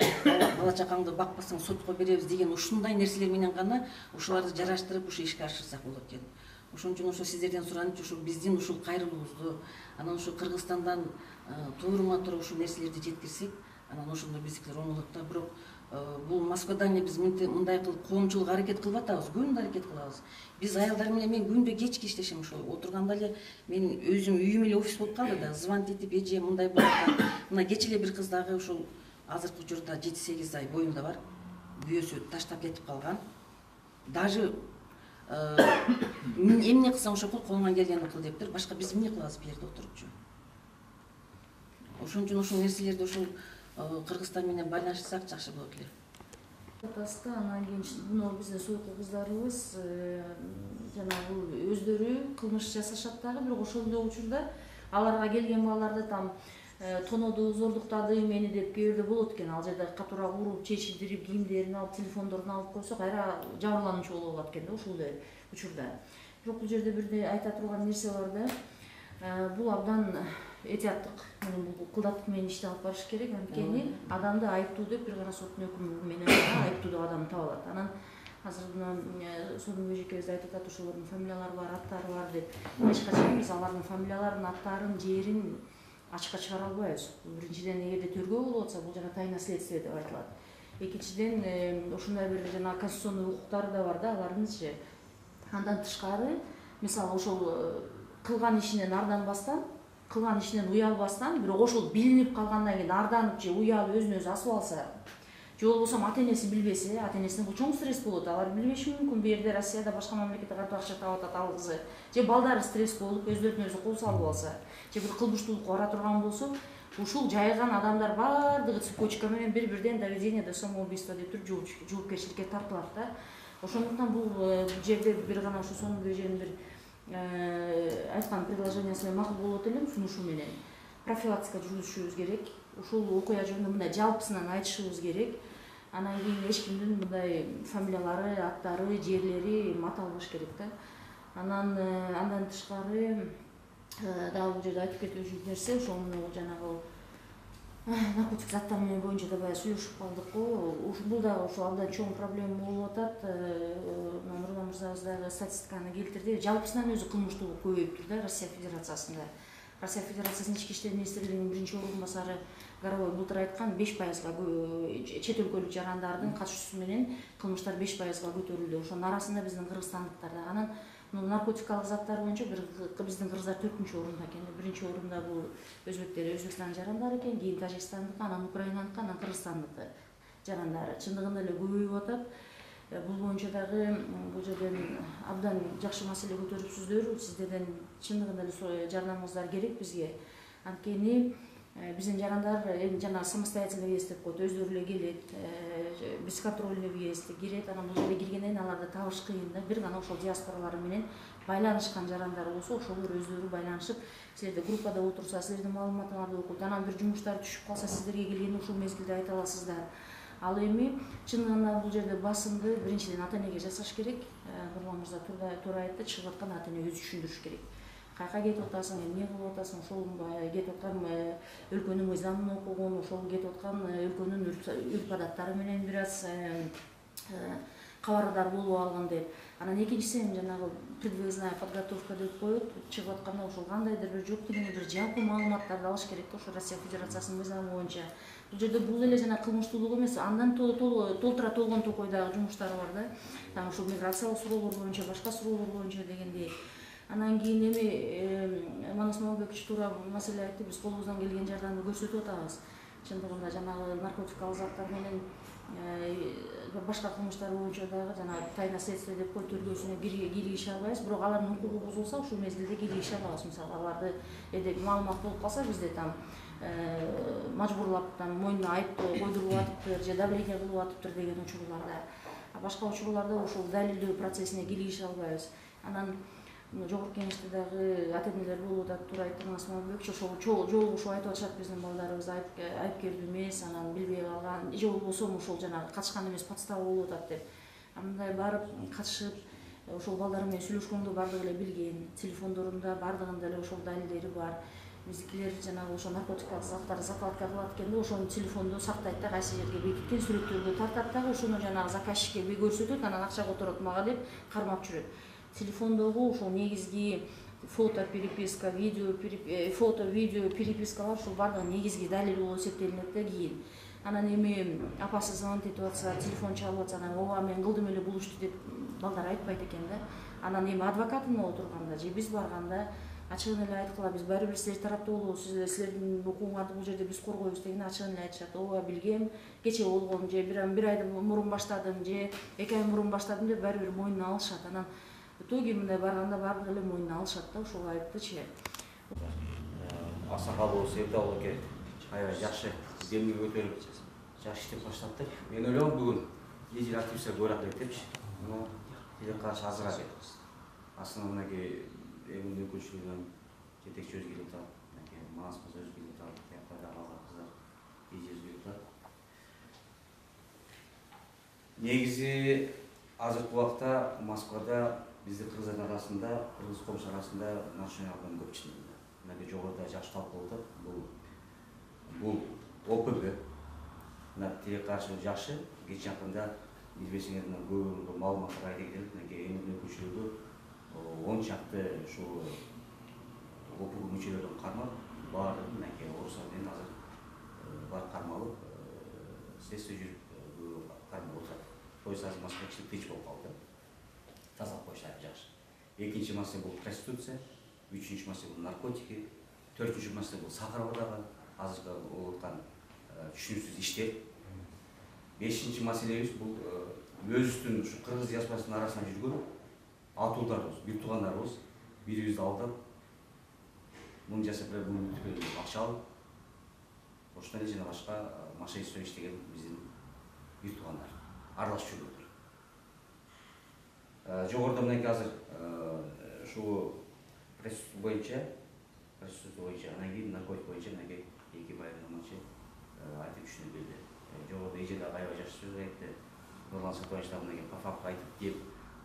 бала чакаңды бакпасаң сотко беребиз деген ушундай нерселер менен гана ушуларды жараштырып ушу ишке ашырсак болот экен. Ошон үчүн ошо сиздерден суранычы, ушул биздин ушул кайрылуубузду, анан ушу Кыргызстандан туурума-туура ушул нерселерди жеткирсек, анан ошондо биздикилер оңолот да. Бирок бул Москвада биз мындай кылып коомчулук аракет кылып атабыз, күндө аракет кылабыз. Биз аялдар менен мен күндө кечки иштешем, ошол отурганда эле мен өзүм үйүм эле офис болуп калды да, звонить этип, эже мындай болуп атат. Мына кечээ эле бир кыз дагы ушул азыркы учурда 7-8 ай боюнда бар. Күйөөсү таштап кетип калган. Даже эмне кылсаң ошо кыл, колуңан келгенин кыл деп тур. Башка биз эмне кылабыз бу жерде отурупчу? Ошон үчүн ушул нерселерди ушул Кыргызстан менен байланыштырсак жакшы болот эле. Атаста анан кийин мына биздин сойку кыздарыбыз жанагы өздөрү кылмыш жасашат дагы, бирок ошондой учурда аларга келген баларды там тоноду, зордуктады мени деп кээ бирде болот экен. Ал жерде катуураак уруп, чечиндирип, кийимдерин алып, телефондорун алып койсо кайра жабырлануучу болуп калат экен да ушул учурда. Бирок бул жерде бирде айта турган нерсе бар да. Бул абдан этияттык менен бул кылдаттык менен ишти алып барыш керек. Анткени адамды айыптуу деп бир гана соттун өкүмү менен айыптуу деп адам таба алат. Анан азыр сотун бөжекебиз айтып атат, ошолордун фамилиялары бар, аттары бар деп. Эч качан биз алардын фамилияларын, аттарын, жерин ачыкка чыгара албайбыз. Биринчиден, эгерде төргөө болуп атса, бул жана тайна следствие деп айтылат. Экинчиден, ушундай бир жана конституционный укуктары да бар да алардынчы. Андан тышкары, мисалы ошол кылган ишинен арданбастан, кылган ишинен уялбастан, бирок ошол билинип калгандан кийин арданып же уялып өзүн өзү асып алса, же болбосо ата-энеси билбесе, ата-энесине бул чоң стресс болот. Алар билбеши мүмкүн, бу жерде Россияда башка мамлекетте кантип акча таап атат ал кызы. Же балдары стресс болуп, өздөрүнө өзү кол салып алса, же бир кылмыштуулукка бара турган болсо, ушул жайган адамдар баардыгы цепочка менен бир-бирден доведение до самоубийства деп туруп жоопкерчиликке тартылат да. Ошондуктан бул жерде бир гана ушу сонун беженин бир айткан предложениясы менен макул болот элем, сунушу менен профилактика жүргүзүшүбүз керек. Ушул окуя жөнүндө мындай жалпысынан айтышыбыз керек. Анан кийин эч кимдин мындай фамилиялары, аттары, жерлери маталбаш керек да. Андан тышкары дагы бул жерде айтып кетүүчү нерсе, ошол жанагы наркотик заттар менен боюнча да баягы сүйлөшүп калдык го. Бул дагы ошо абдан чоң проблема болуп атат. Нурлан мырзабыз дагы статистиканы келтирди. Жалпысынан өзү кылмыштуулук көбөйүп тур да Россия Федерациясында. Россия Федерациясынын ички иштер министрлигинин биринчи орун басары Горовой былтыр айткан 5% чет өлкөлүк жарандардын катышуусу менен кылмыштар 5% көтөрүлдү. Ошонун арасында биздин кыргызстандыктар да. Анан наркотикалык заттар боюнча биздин кыргыздар 4-чү орунда экен. Биринчи орунда бул өзбектер, Өзбекстан жарандары экен, кийин Тажикстандык, анан Украинаныкы, анан Кыргызстандык жарандары. Чындыгында эле көбөйүп атат. Бул боюнча дагы бул жерден абдан жакшы маселе көтөрүпсүздөр. Сиздерден чындыгында эле жардамыңыздар керек бизге. Анткени биздин жарандар жана самостоятельный въезд деп коет, өздөрү эле келет, бесконтрольный въезд кирет. Анан бул жерге киргенден аларды табыш кыйын да. Бир гана ошол диаспоралар менен байланышкан жарандар болсо, ошолор өздөрү байланышып, силерде группада отурса, силердин маалыматыңарды окуйт. Анан бир жумуштар түшүп калса, сиздерге келгенде ушул мезгилде айта аласыздар. Ал эми чындыгында бул жерде басымды биринчиден ата-энеге жасаш керек. Нурлан мырза туура айтты, чыгып аткан ата-эне өзү түшүндүрүш керек. Кайка кетип атасың, эмне кылып атасың, ошол кетип аткан өлкөнүн мыйзамын окугун, ошол кетип аткан өлкөнүн үрп адаттары менен бир аз кабардар болуп алгын деп. Анан экинчиси жанагы предвыездная подготовка деп коет, чыгып атканда ошол кандайдыр бир жок дегенде бир жалпы маалыматтарды алыш керек да, ошо Россия Федерациясынын мыйзамы боюнча. Бул жерде бул эле жана кылмыштуулук эмес, андан толтура толгон токойдагы жумуштар бар да. Там ушул миграциялык суроолор боюнча, башка суроолор боюнча дегендей. Анан кийин эми Манас Мамбекович туура маселе айтты, биз колубуздан келген жардамды көрсөтүп атабыз. Чындыгында жанагы наркотикалык заттар менен башка кылмыштар боюнча дагы жана тайна следствие деп коет, төргөсүнө киргизе албайбыз, бирок алардын укугу бузулса, ушул мезгилде киргизе алабыз. Мисалы аларды эдек маалымат болуп калса, бизде там мажбурлап там мойнуна айып койдуруп атыптыр же давление кылып атыптыр деген учурларда. Башка учурларда ушул далилдөө процессине киргизе албайбыз. Анан жогорку кеңеште дагы ата-энелер болуп атат, туура айтты Манас Мамбекович, ошол жолугушуп айтып атышат, биздин балдарыбыз айыпкердүү эмес, анан билбей калган, же болбосо ошол жанагы катышкан эмес подстава болуп атат деп. Мындай барып катышып, ошол балдар менен сүйлөшкөндө бардыгы эле билген, телефондорунда бардыгында эле ошол далилдери бар. Биздикилер жанагы ошо наркотикалык заттарды закладка кылат экен да, ошону телефондо сактайт да, кайсы жерге бекиткен сүрөттөргө тартат дагы, ошону жанагы заказчикке көрсөтөт, анан акча которот мага деп кармап жүрөт. Телефондогу ошол негизги фото переписка, фото, видео перепискалар ушул бардыгы негизги далил болуп эсептелинет да кийин. Анан эми апасы звонить этип атса, телефон чалып атса, анан ооба мен кылдым эле бул ишти деп балдар айтпайт экен да. Анан эми адвокатына отурганда же биз барганда ачыгын эле айткыла биз баары бир силер тарапта болобуз, силердин укугуңарды бул жерде биз коргойбуз деген ачыгын эле айтышат. Ооба билгем, кече болгон же бир айдан мурун баштадым же 2 ай мурун баштадым деп баары бир мойнуна алышат. Анан итоги мындай барганда баардык эле мойнуна алышат да ушул айыптычы. Аксакалыбыз Эрдал аке аябай жакшы демге көтөрүп жакшы иштеп баштаттык. Мен ойлойм бүгүн эжил активистер көбүрөөк керек депчи. Но тилекке каршы азыраак эт. Основныйги эми мүмкүнчүлүгүнөн жетекчи өз келип атат. Манас кыз өз келип атат. Тияктарда калган кыздар эже өз келип атат. Негизи азыркы убакта Москвада биздин кыргыздар арасында, кыргыз комуш арасында нарушениялар көп чыгып. Мына жогоруда жакшы талкуулап атат. Бул ОПГ. Мына тилекке каршы жакшы. Кече жакында билбесеңер мына көп маалыматтар айта кетет. Мына эми мүмкүнчүлүгү 10 чакты ушу ОПГ мүчөлөрүн кармап, баардыгы мынакей орусдар менен азыр бар кармалып, следствие жүрүп кармалып отурат. Тоюс азыр Москвачылык тынч болуп калды. Тазалап коюшат жакшы. Экинчи маселе бул проституция, үчүнчү маселе бул наркотики, төртүнчү маселе бул Сахаровдагы азыркы болуп аткан түшүнүксүз иштер. Бешинчи маселебиз бул өзүбүздүн ушу кыргыз диаспорасынын арасында жүргөн атуулдарыбыз, бир туугандарыбыз бирибизди алдап, муну жасап берип, муну бүтүп берип акча алып, ошондой эле жана башка мошенничество иштеген биздин бир туугандар аралашып жүргөндөр. Жогоруда мынакей азыр ушу проституция боюнча, анан кийин наркотик боюнча мынакей эки баяндамачы айтып түшүнүп берди. Жогоруда эже дагы аябай жакшы сөз айтты. Нурлан Сатович дагы мынакей по факту айтып кеп,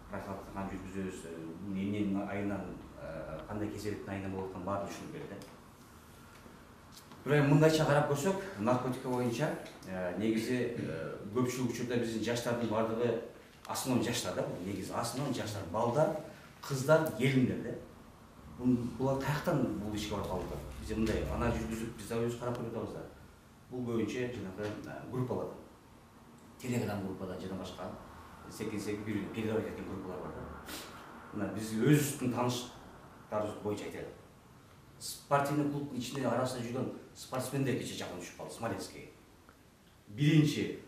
профилактиканы жүргүзөбүз, эмненин айынан кандай кеселдиктин айынан болуп атканын баарын түшүнүп берди. Бирок мындайча карап көрсөк, наркотика боюнча негизи көпчүлүк учурда биздин жаштардын баардыгы основном жаштар да, негизи основном жаштар, балдар, кыздар, келиндер да. Булар каяктан бул ишке барып калдылар? Биз мындай ана жүргүзүп, биз өзүбүз карап көрүп атабыз да. Бул көбүнчө жанагы группалардан, Телеграм группадан жана башка секин бир передавать эткен группалар бар да. Мына биз өзүбүздүн тааныштарыбыз боюнча айтайлык. Спортивный клубдун ичинде арасында жүргөн спортсмендер кече жакын түшүп калды Смоленскке. Биринчи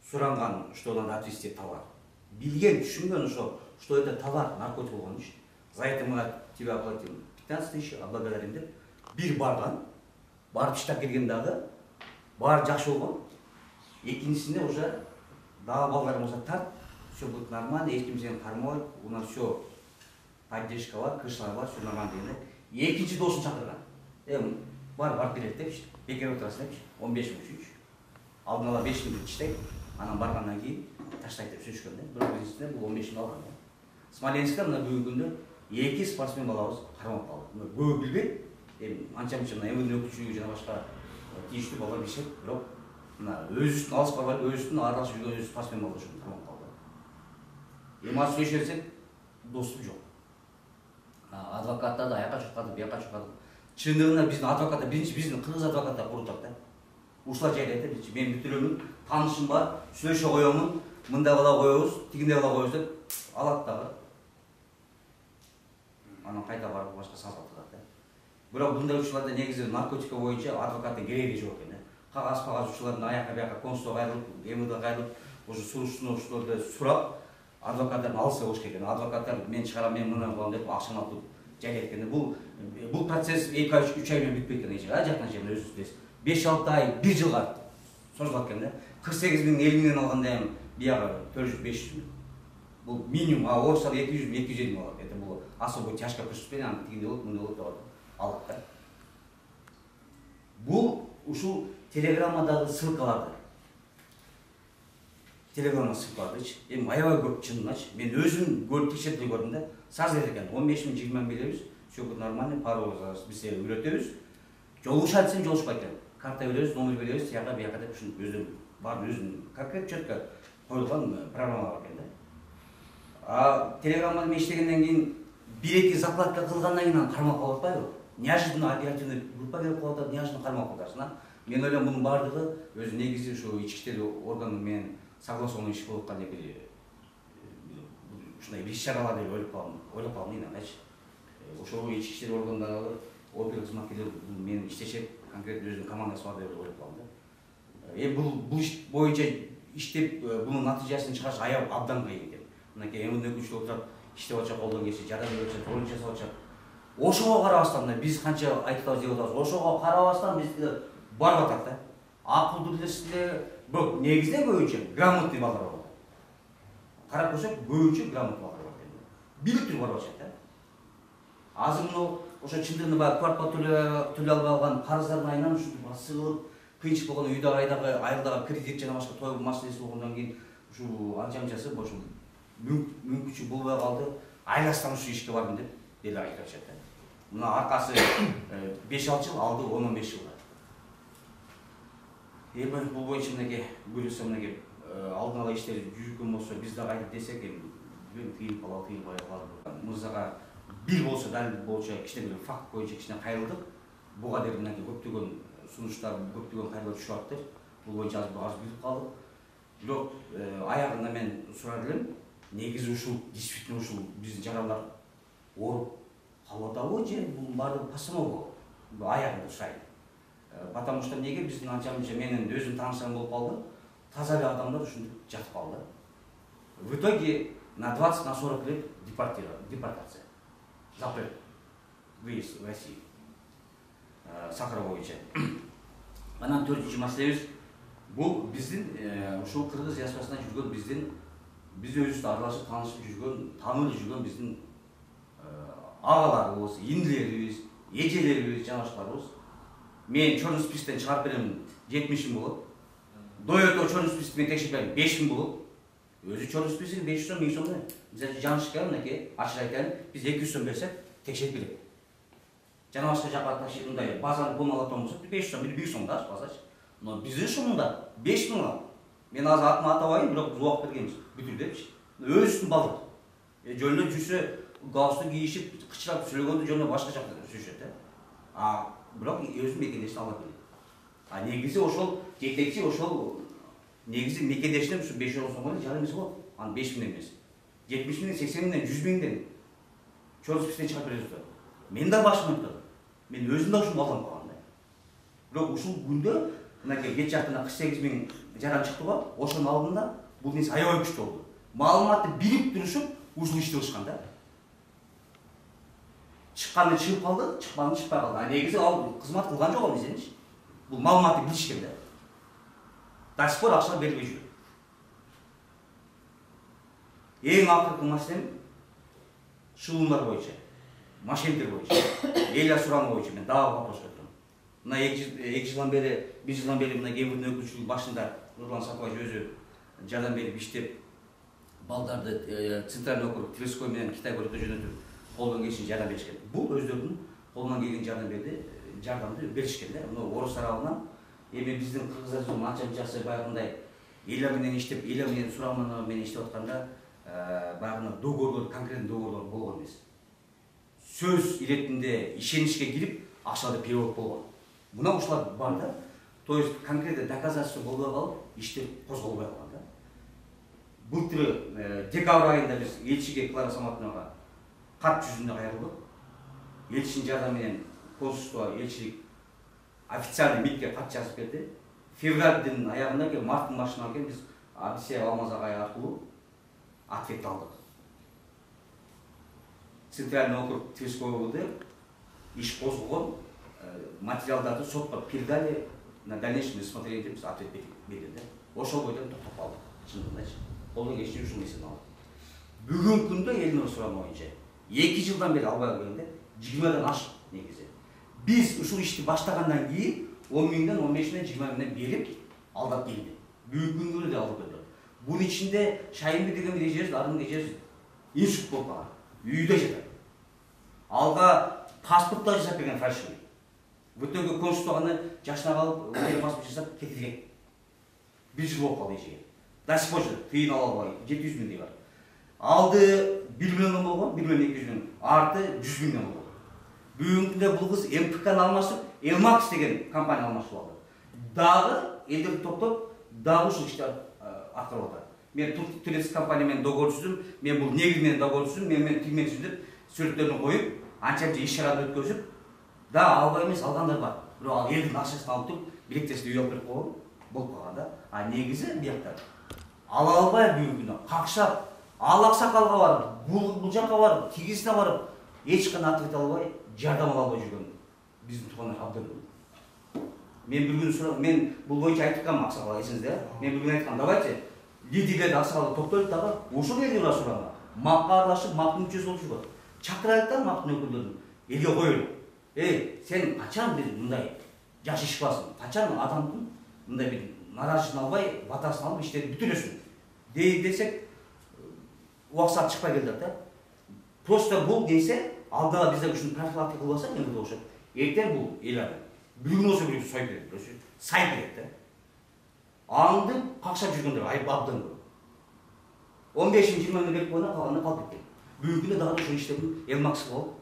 суранган, что надо отвезти товар. Билген, түшүнгөн ошо, что это товар, наркотик болгон иш. За это мы от тебя оплатим 15 тысяч, благодарим деп. Бир барган, барып иштеп келген дагы, баары жакшы болгон. Экинчисинде уже дагы балдарым болсо тарт, все будет нормально, эч ким сени кармабайт, у нас все поддержка бар, крышалар бар, все нормально дегенде. Экинчи досун чакырган. Барып келет депчи, бекер отурасың депчи, 15 миң үчүнчү. Алдын ала 5 миң иштейт, анан баргандан кийин таштайт деп сүйлөшкөн да. Бирок биринчисинде бул 15 миң алган да. Смоленскте мына бүгүнкү күндө 2 спортсмен балабыз кармалып калды. Көбү билбейт, анча-мынча мына эмне өкүлчүлүгү жана башка тийиштүү балдар билишет, бирок мына өзүбүздүн алыска барып, өзүбүздүн аралашып жүргөн өзү спортсмен балдар ушуну кармалып калды. Эми азыр сүйлөшсөк, доступ жок. Адвокаттар да аяка чуркады, бияка чуркады. Чындыгында биздин адвокаттар, биринчи биздин кыргыз адвокаттар курултат да. Ушулар жайлайт да, биринчи мен бүтүрөмүн, таанышым бар, сүйлөшө коёмун, мындай кыла коебуз, тигиндей кыла коебуз деп алат дагы. Анан кайта барып башка сазга турат да. Бирок мындай учурларда негизи наркотика боюнча адвокаттын кереги жок экен да. Кагаз учурлардын аяка бияка консулга кайрылып, МВД кайрылып, уже суруштуруучуларды сурап, адвокаттарды алса болуш керек. Адвокаттар мен чыгарам, мен мындай кылам деп акчаны алып жайлайт экен. Бул процесс 2 ай 3 ай менен бүтпөйт экен. Жакын жерде өзүбүз билесиз. 5-6 ай, 1 жылга созулат экен да. 48 миң 50 миңден алганда эми бияга 400-500 миң. Бул минимум, орустар 200 миң 250 миң алат. Это бул особо тяжко преступление, аны тигиндей болот, мындай болот деп алат да. Бул ушул телеграммадагы ссылкаларды ссылкалардычы. Эми аябай көп чыныначы. Мен өзүм көрүп текшертип көрдүм да. Саз экен 15 миң 20 миң беребиз. Все будет нормально, пару биз үйрөтөбүз. Жолугушат десең жолугушпайт экен. Карта беребиз, номер беребиз, тияка бияка деп ушуну өзүм бар өзүнүн конкрет четко коюлган программа бар экен да. Телеграммада мен иштегенден кийин 1-2 закладка кылгандан кийин кармалып калып атпайбы? Неожиданно оперативный группа келип калып атат, неожиданно кармалып каласың. Мен ойлойм мунун баардыгы өзү негизи ушу ички иштер органы менен согласованный иш болуп аткан деп ушундай бир иш-чаралар деп ойлоп калдым дейм, андайчы. ошол ички иштер органдарында опер кызматкерлер менин иштешет конкретно өзүнүн командасы бар деп ойлоп калдым. Бул иш боюнча иштеп бунун натыйжасын чыгарыш аябай абдан кыйын экен. Мынакей эмне өкүнчтүү отурат, иштеп атышат, колдон келиши, жардам берип атышат, ролик жасап атышат. Ошого карабастан биз канча айтабыз деп атабыз, ошого карабастан биз барып атат да. Акылдуу билесиздер, бирок негизде көбүнчө грамотный балдар бар. Карап көрсөк, көбүнчө грамотный балдар бар экен. Билип туруп барып атышат да. Азыр мына ошо чындыгында баягы квартплата төлөй албай калган карыздардын айынан ушинтип сыгылып, кыйынчылык болгон үйдө айылдагы кредит жана башка той маселеси болгондон кийин ушул анча-мынчасы ошо мүмкүнчүлүк болбой калды. Айластан ушу ишке бардым деп деле айтып атышат да. Мына аркасы 5-6 жыл, алды 10-15 жылга. Эми бул боюнча мынакей бөлүсө мынакей алдын ала иштер жүргөн болсо биз дагы айтып десек эми кыйын калат. Мырзага бир болсо далил боюнча кичине бир факт боюнча кичине кайрылдык. Буга дейин мынакей көптөгөн сунуштар, көптөгөн кайрылып түшүп атты. Бул боюнча аз билип калдык. Бирок аягында мен сурар элем, негизи ушул действительно ушул биздин жарандар ооруп калып атабы же бул баардыгы постановка аягында сурайт. Потому что неге биздин анча-мынча менин өзүм тааныштарым болуп калды, таза эле адамдар ушинтип жатып калды. В итоге на 20-40 лет депортация. Запрет выезд в Россию. Сахара боюнча. Анан 4-чү маселебиз бул биздин ушул Кыргыз диаспорасында жүргөн биз өзүбүз аралашып таанышып жүргөн, таанылып жүргөн биздин агаларыбыз, индилерибиз, эжелерибиз, жанашырларыбыз. Мен чорный списоктен чыгарып берем 70 болот. Доето чорный списокмен текшерип берем 5000 болот. Өзү чорный список 500 сом, 1000 сом. Мисалы жанышка мынакей ачык айтайын, биз 200 сом берсек текшерип берет. Жана башка жака ташыгындай базаны пулун алатын болсок 500 сом, 1000 сом да базач. Но биздин ушунда 5000 мен азыр атын атабайын, бирок биз убак бергенбиз. Бүтүр депчи. Өзүнүн балдар. Жөнүнө жүрсө галстук кийишип, кычырап сүйлөгөндө жөнүнө башка жакта сүйлөшөт да. Бирок өзүн мекендешин ала берет. Негизи ошол жетекчи ошол негизи мекендешине ушу 500 сом жарым эмес болот. Аны 5000 эмес. 70 миңден, 80 миңден, 100 миңден чорный списоктен чыгарып беребиз да. Мен да башым өттү. Мен өзүм да ушуну балам калган да. Бирок ушул күндө мынакей кеч жактан 48 миң жаран чыкты го, ошонун алдында бул нерсе аябай күчтүү болду. Маалыматты билип турушуп ушул ишти кылышкан да. Чыкканы чыгып калды, чыкпаганы чыкпай калды. Негизи ал кызмат кылган жок ал десеңичи. Бул маалыматты билишкен да. До сих пор акча бербей жүрөт. Эң акыркы маселем шылуулар боюнча, мошенниктер боюнча, эл асураны боюнча мен дагы вопрос көтөрөм. Мына 2 жылдан бери, 1 жылдан бери мына Кембирдин өкүлчүлүгү башында Нурлан Сапаевич өзү жардам берип иштеп, балдарды Центральный округ Тверской менен Китай көрөккө жөнөтүп, колдон келишинче жардам беришкен. Бул өздөрүнүн колунан келген жардамды беришкен да. Мына орус тарабынан эми биздин кыргыздар анча-мынчасы баягындай эле менен иштеп, эле менен сураманы менен иштеп атканда баягы договорлор, конкретный договорлор болгон эмес. Сөз иретинде ишеничке кирип, акчада перевод болгон. Мына ушулар бар да. То есть конкретно доказательство болбой калып, иштер козголбой калган да. Былтыр декабрь айында биз элчиге Клара Саматовнага кат жүзүндө кайрылдык. Элчинин жардамы менен консульство, элчилик официальный митке кат жазып берди. Февралдын аягында марттын башынан кийин биз Абисия Алмаз агай аркылуу ответ алдык. Центральный округ Тверской области иш козголгон, материалдарды сотко передали, на дальнейшем рассмотрение деп биз ответ берди да. Ошол бойдон токтоп калдык. Чындыгындачы. Колдон келишинче ушул нерсени алдык. Бүгүнкү күндө элдин сураганы боюнча 2 жылдан бери албай келгенде 20дан ашык негизи. Биз ушул ишти баштагандан кийин 10 миңден, 15 миңден, 20 миңден берип алдап келди. Бүгүнкү күндө да алып келди. Бунун ичинде Шайынбек деген бир эжебиз, ардын эжебиз инсульт болуп калган. Үйдө жатат. Алга паспорт да жасап берген фальшивый. В итоге консультаганы жашына калып, өтө паспорт жасап кетилген. 1 жыл болуп калды эжеге. До сих пор тыйын ала албай, 700 миңдей бар. Алды 1 миллион болгон, 1 миллион 200 миң, арты 100 миңден болгон. Бүгүнкү күндө бул кыз МПКны алмашып, Элмакс деген компания алмашып алды. Дагы элдерди топтоп, дагы ушул ишти аткарып атат. Мен турецкий компания менен договор түздүм, мен бул негиз менен договор түздүм, мен тигмен түздүп, сүрөттөрүн коюп, анча иш чараны өткөзүп да албай эмес алгандар бар. Бирок ал элдин акчасын алып туруп билектесине үй алып берип койгон болуп калган да. А негизи биякта ала албай бүгүнкүнө какшап, ал аксакалга барып, бул жакка барып, тигизине барып, эч кандай ответ албай, жардам ала албай жүргөн биздин туугандар абдан көп. Мен bir gün сурап, мен бул боюнча айткам аксакалга, эсиңизде, мен bir gün айткам, давайте лидерлерди аксакалга топтойлуп дагы ошол элге урашууга, макка аралашып, мактын мүчөсү болуп жүргөн. Чакырайлык да мактын өкүлдөрүн элге коелу. Сен качан бир мындай жакшы иш кыласың? Качан адамдын мындай бир наразычылыгын албай, батасын алып иштерди бүтүрөсүң? Десек, убакыт чыкпай келди да. Просто бул десе, алдыга бизде ушуну профилактика кылбаса, мен окшоп, эртең бул эл адам. Bir gün olsa bir gün say berет, say berет да. Аңды какшап жүргөндөр айып абдан көп. 15-20 берип койгона калганда калып кеткен. Бүгүнкү күндө дагы ошол иштердин элмаксы болуп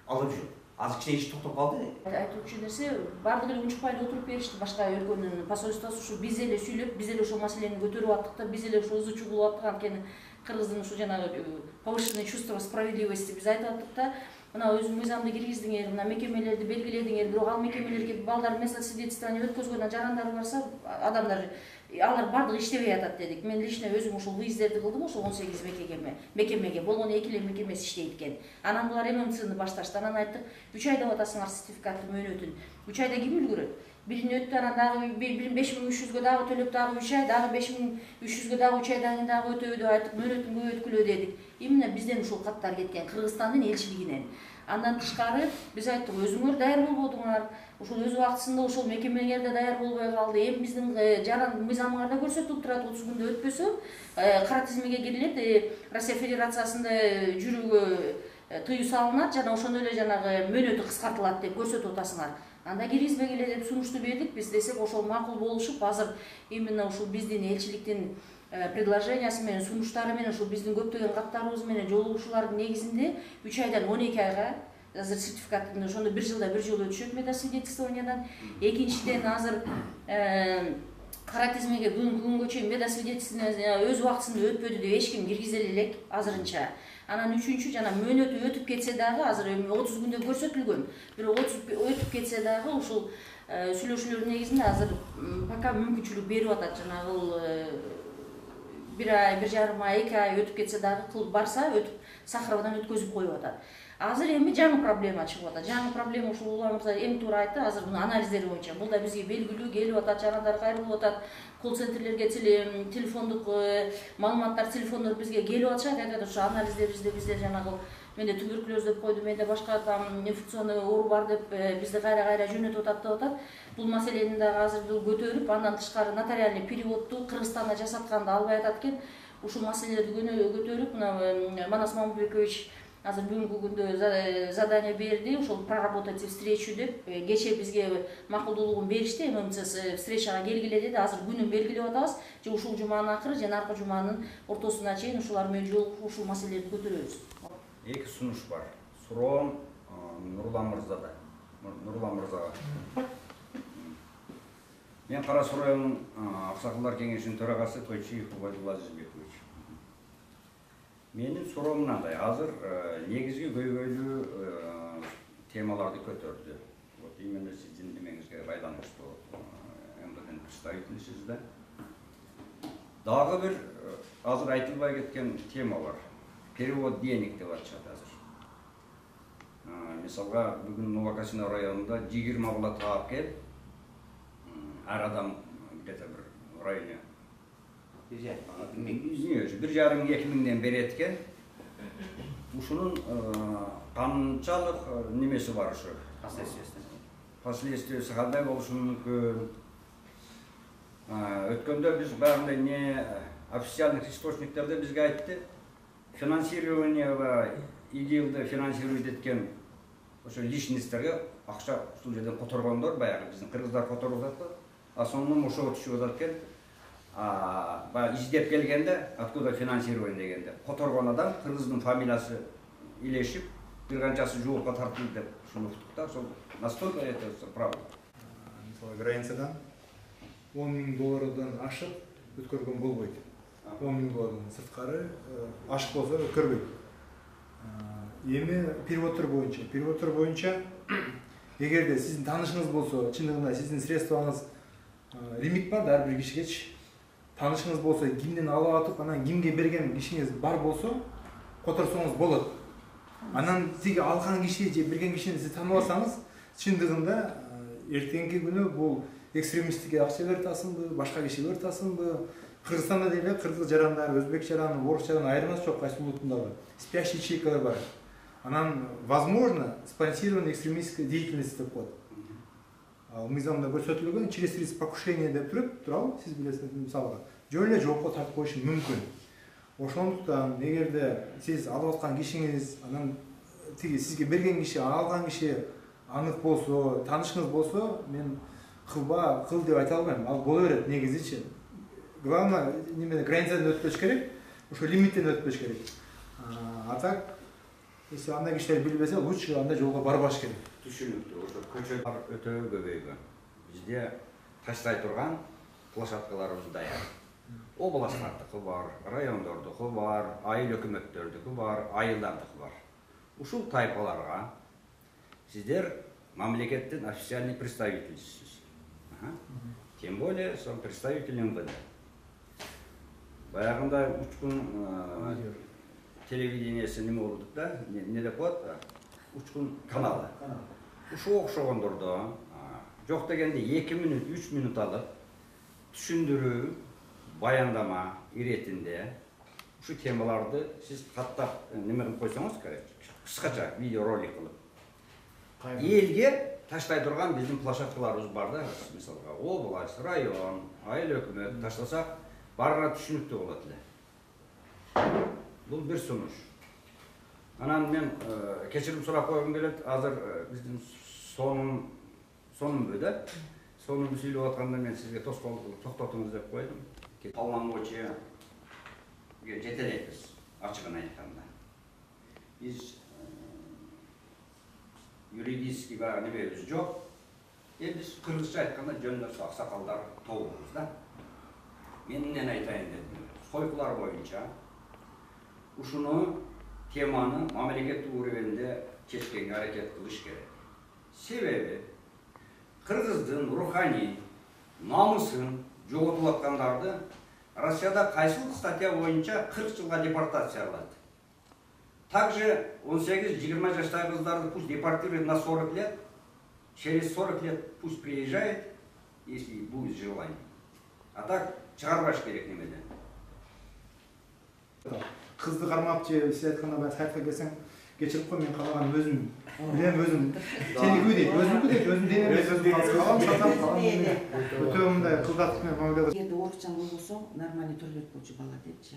алып жүрөт. Азыр кичине иш токтоп калды. Айтуучу нерсе, бардыгы эле унчукпай эле отуруп беришти башка өлкөнүн посольствосу, ушу биз эле сүйлөп, биз эле ошол маселени көтөрүп аттык да, биз эле ошо ызы чуу кылып аттык, анткени кыргыздын ушу жанагы повышенное чувство справедливости биз айтып аттык да. Мына өзүң мыйзамды киргиздиңер, мына мекемелерди белгиледиңер, бирок ал мекемелерге балдар место свидетельствование өткөзгөн жарандар барса, адамдар алар бардыгы иштебей атат дедик. Мен лично өзүм ушул выездерди кылдым, ошол 18 мекемеге. Болгону 2 эле мекемеси иштейт экен. Анан булар ММЦны башташты. Анан айттык, 3 айда атасыңар сертификаттын мөөнөтүн. 3 айда ким үлгүрөт? Бирин өттү, анан дагы 5300-гө дагы төлөп дагы 3 ай, дагы 5300-гө дагы 3 айдан кийин дагы өтөбү деп айтып, мөөнөтүн көбөйткүлө дедик. Именно бизден ушул каттар кеткен, Кыргызстандын элчилигинен. Андан тышкары биз айттык, өзүңөр даяр болбодуңар, ушул өз убактысында ошол мекемеңер да даяр болбой калды. Эми биздин жаран мыйзамыңарда көрсөтүлүп турат, 30 күндө өтпөсө, кара тизмеге кирилет, Россия Федерациясында жүрүүгө тыюу салынат жана ошондой эле жанагы мөөнөтү кыскартылат деп көрсөтүп атасыңар. Анда киргизбегиле деп сунушту бердик, биз десек ошол макул болушуп, азыр именно ушул биздин элчиликтин предложениясы менен, сунуштары менен, ушул биздин көптөгөн каттарыбыз менен жолугушуулардын негизинде 3 айдан 12 айга азыр сертификаттын ошондо 1 жылда 1 жолу өтүшөт медосвидетельствованиядан. Экинчиден азыр кара тизмеге күнгө чейин медосвидетельствование өз убактысында өтпөдү деп эч ким киргизе элек азырынча. Анан үчүнчү жана мөөнөтү өтүп кетсе дагы, азыр 30 күндө көрсөтүлгөн. Бирок өтүп кетсе дагы ушул сүйлөшүүлөрдүн негизинде азыр пока мүмкүнчүлүк берип атат. Жанагы 1 ай, 1,5 ай, 2 ай өтүп кетсе дагы кылып барса, өтүп Сахаровдан өткөзүп коюп атат. Азыр эми жаңы проблема чыгып атат. Жаңы проблема ушул Улан мырза эми туура айтты, азыр муну анализдер боюнча. Бул да бизге белгилүү келип атат, жарандар кайрылып атат. Колл-центрлерге телефондук маалыматтар, телефондор бизге келип атышат, айтат ошо анализдерибизде бизде жанагы менде туберкулез деп койду, менде башка там инфекционный оору бар деп бизди кайра жөнөтүп атат деп атат. Бул маселени дагы азыр көтөрүп, андан тышкары нотариальный переводду Кыргызстанда жасатканды албай атат экен. Ушул маселелерди көтөрүп, мына Манас Мамытбекович азыр бүгүнкү күндө задание берди, ошол проработать встречу деп, кече бизге макулдуулугун беришти, ММЦ встречага келгиле деди. Азыр күнүн белгилеп атабыз, же ушул жуманын акыры, же наркы жуманын ортосуна чейин ушулар менен жолугуп ушул маселелерди көтөрөбүз. Эки сунуш бар. Суроом Нурлан мырзага. Мен Кара Суу районунун Аксакалдар кеңешинин төрагасы Тойчиев Убайдулла Азизбекович. Менин суроом мындай, азыр негизги көйгөйлүү темаларды көтөрдү. Вот именно сиздин немеңизге байланыштуу МВДнын представителисиз да. Дагы бир азыр айтылбай кеткен тема бар. Перевод денег деп атышат азыр. Мисалга бүгүн Новокосино районунда 20 бала таап келип, ар адам где-то бир районе 1,5-2 миңден берет экен. Ушунун канчалык немеси бар ушу? Последствиясы кандай болушу мүмкүн? Өткөндө биз баарындай не официальных источниктерде бизге айтты. Финансирование ИГИЛды финансирует эткен ошо личностьтерге акча ушул жерден которгондор, баягы биздин кыргыздар которуп атат. Основном ошого түшүп атат экен. Баягы издеп келгенде, откуда финансирование дегенде, которгон адам кыргыздын фамилиясы илешип, бир канчасы жоопко тартылды деп ушуну уктук да. Ошол настолько это правда. Мисалы границадан $10,000 ашып өткөргөн болбойт. $10,000 сырткары ашык болсо өткөрбөйт. эми переводтор боюнча эгерде сиздин таанышыңыз болсо, чындыгында сиздин средствоңуз лимит бар да ар бир кишигечи. Таанышыңыз болсо, кимден алып атып, анан кимге берген кишиңиз бар болсо, которсоңуз болот. Анан тиги алган киши же берген кишини сиз таанып алсаңыз, чындыгында эртеңки күнү бул экстремисттикке акча берип атасыңбы, башка киши берип атасыңбы? Кыргызстанда деле кыргыз жарандары, өзбек жараны, орус жараны айырмасы жок, кайсы улуттундагы спящий ячейкалар бар. Анан возможно спонсированная экстремистская деятельность деп коет. Ал мыйзамда көрсөтүлгөн через риск покушения деп турабы, сиз билесиз мисалга. Жөн эле жоопко тартып коюшу мүмкүн. Ошондуктан эгерде сиз алып аткан кишиңиз, анан тиги сизге берген киши, алган киши анык болсо, таанышыңыз болсо, мен кыл деп айта албайм. Ал боло берет негизичи. Главное, немеде границадан өтпөш керек, ошо лимиттен өтпөш керек. А так, если андай кишилер билбесе, лучше андай жолго барбаш керек. Түшүнүктүү. Ошо көчөлөр өтө көбөйгөн. Бизде таштай турган площадкаларыбыз даяр. Областтардыкы бар, райондордуку бар, айыл өкмөттөрдүкү бар, айылдардыкы бар. Ушул тайпаларга сиздер мамлекеттин официальный представительсиз. Тем более, сон представитель МВД. Баягында учкун телевидениеси неме болду да, не деп коет? Учкун каналы. Ушу окшогондордо жок дегенде 2 минут, 3 минут алып түшүндүрүү, баяндама иретинде ушу темаларды сиз каттап неме кылып койсоңуз керек. Кыскача видеоролик кылып. Элге таштай турган биздин площадкаларыбыз бар да, мисалга область, район, айыл өкмөт таштасак, барына түшүнүктүү болот эле. Бул бир сунуш. Анан мен кечирим сурап койгум келет. Азыр биздин сонун да. Сонун сүйлөп атканда мен сизге тоскоолдук кылып токтотуңуз деп койдум. Полномочия жетелейбиз, ачыгын айтканда. Биз юридический немебиз жок. Биз кыргызча айтканда жөндөр аксакалдар тобубуз да. Мен эмне айтайын дедим. Сойкулар боюнча ушуну теманы мамлекеттик уровенде чечкенге аракет кылыш керек. Себеби кыргыздын руханий намысын жоготуп аткандарды Россияда кайсыл статья боюнча 40 жылга депортациялады. Также 18-20 жаштагы кыздарды пусть депортируют на 40 лет, через 40 лет пусть приезжает, если будет желание. А так чыгарбаш керек немеден. Кызды кармап же сиз айтканда сайтка келсең, кечирип кой, мен калаган өзүм билем, өзүм сеники дейт, өзүмдү дейт, өзүм дейм, калам сатам, өтө мындай кылдатып менен мамиле. Эгерде орусчан болбосо, нормальный төлөп койчу бала депчи.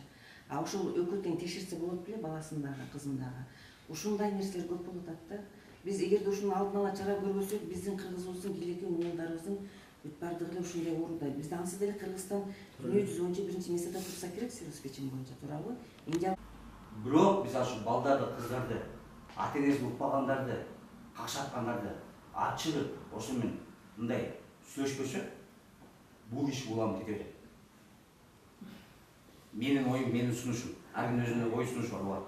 А ушул өкүлтең текшерсе болот беле баласындагы, кызындагы. Ушундай нерселер көп болуп атат да. Биз эгерде ушуну алдын ала чара көрбөсөк, биздин кыргызыбыздын килеки муундарыбыздын бүт бардыгы эле ушундай ооруда. Бизде ансыз деле Кыргызстан дүйнө жүзү боюнча биринчи месте турса керек, обеспечение боюнча, туурабы? Бирок биз ашу балдарды, кыздарды, ата-энеси укпагандарды, какшаткандарды ачылып, ошо менен мындай сүйлөшпөсө, бул иш улам кете берет. Менин оюм, менин сунушум, ар кимдин өзүнүн ой сунушу бар.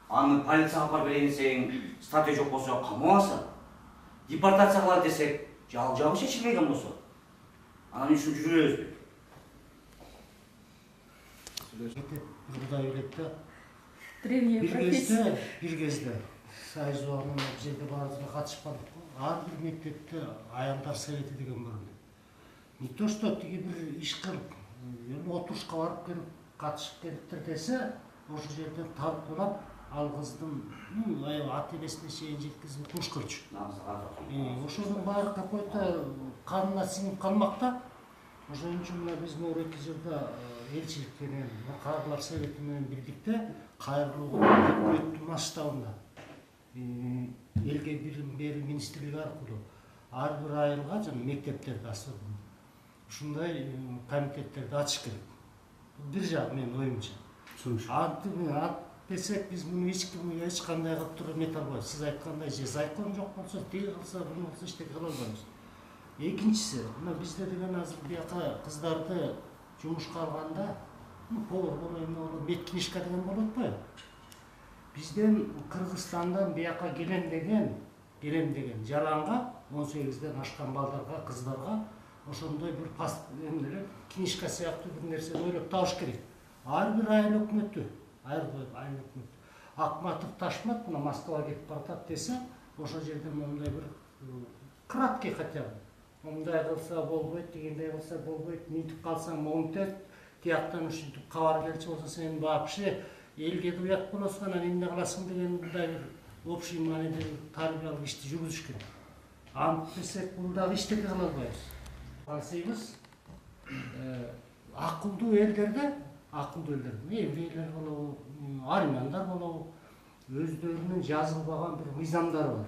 Аны полицияга алып берейин десең, статья жок болсо камабаса, депортация кылат десек, жабы чечилбеген болсо, анан үчүн жүрөбүз. Кудай билет да. Древняя профессия. Бир кезде Союз убагында бул жерде баарыбызга катышып калдык. Ар бир мектепте аяндар совети деген бар. Не то что тиги бир иш кылып, отурушка барып келип катышып келиптир десе, ошол жерден талкуулап, ал кыздын ата-энесине чейин жеткизип туш көрчү. Ошонун баары какой-то канына сиңип калмак да. Ошон үчүн мына биз 2 жылда элчилик менен, кадрлар совети менен бирдикте кайрылуу өкмөттүн масштабында элге билим берүү министрлиги аркылуу ар бир айылга жана мектептерде особенно ушундай комитеттерди ачыш керек. Бир жагы менин оюмча. Ат десек биз муну эч кандай кылып туруп эмете албайбыз. Сиз айткандай же закон жок болсо, тиги кылса, буну кылса эчтеке кыла албайбыз. Экинчиси, мына бизде деген азыр бияка кыздарды жумушка алганда, повар боло, эмне боло, медкнижка деген болуп атпайбы? Бизден Кыргызстандан бияка келем деген жаланга 18-ден ашкан балдарга, кыздарга ошондой бир эмелер, книжка сыяктуу бир нерсе ойлоп табыш керек. Ар бир айыл өкмөтү, Акматов Ташмат мына Москвага кетип баратат десе, ошол жерде мондай бир краткий хотя бы. Мындай кылса болбойт, дегендей кылса болбойт, мынтип калсаң монтет, тияктан ушинтип кабар келчү болсо сен вообще элге уят болосуң, анан эмне кыласың деген мындай бир общий мааниде тарбиялык ишти жүргүзүш керек. Антпесек бул дагы эчтеке кыла албайбыз. Кансыйбыз акылдуу элдерде, еврейлер болобу, армяндар болобу, өздөрүнүн жазылбаган бир мыйзамдары бар.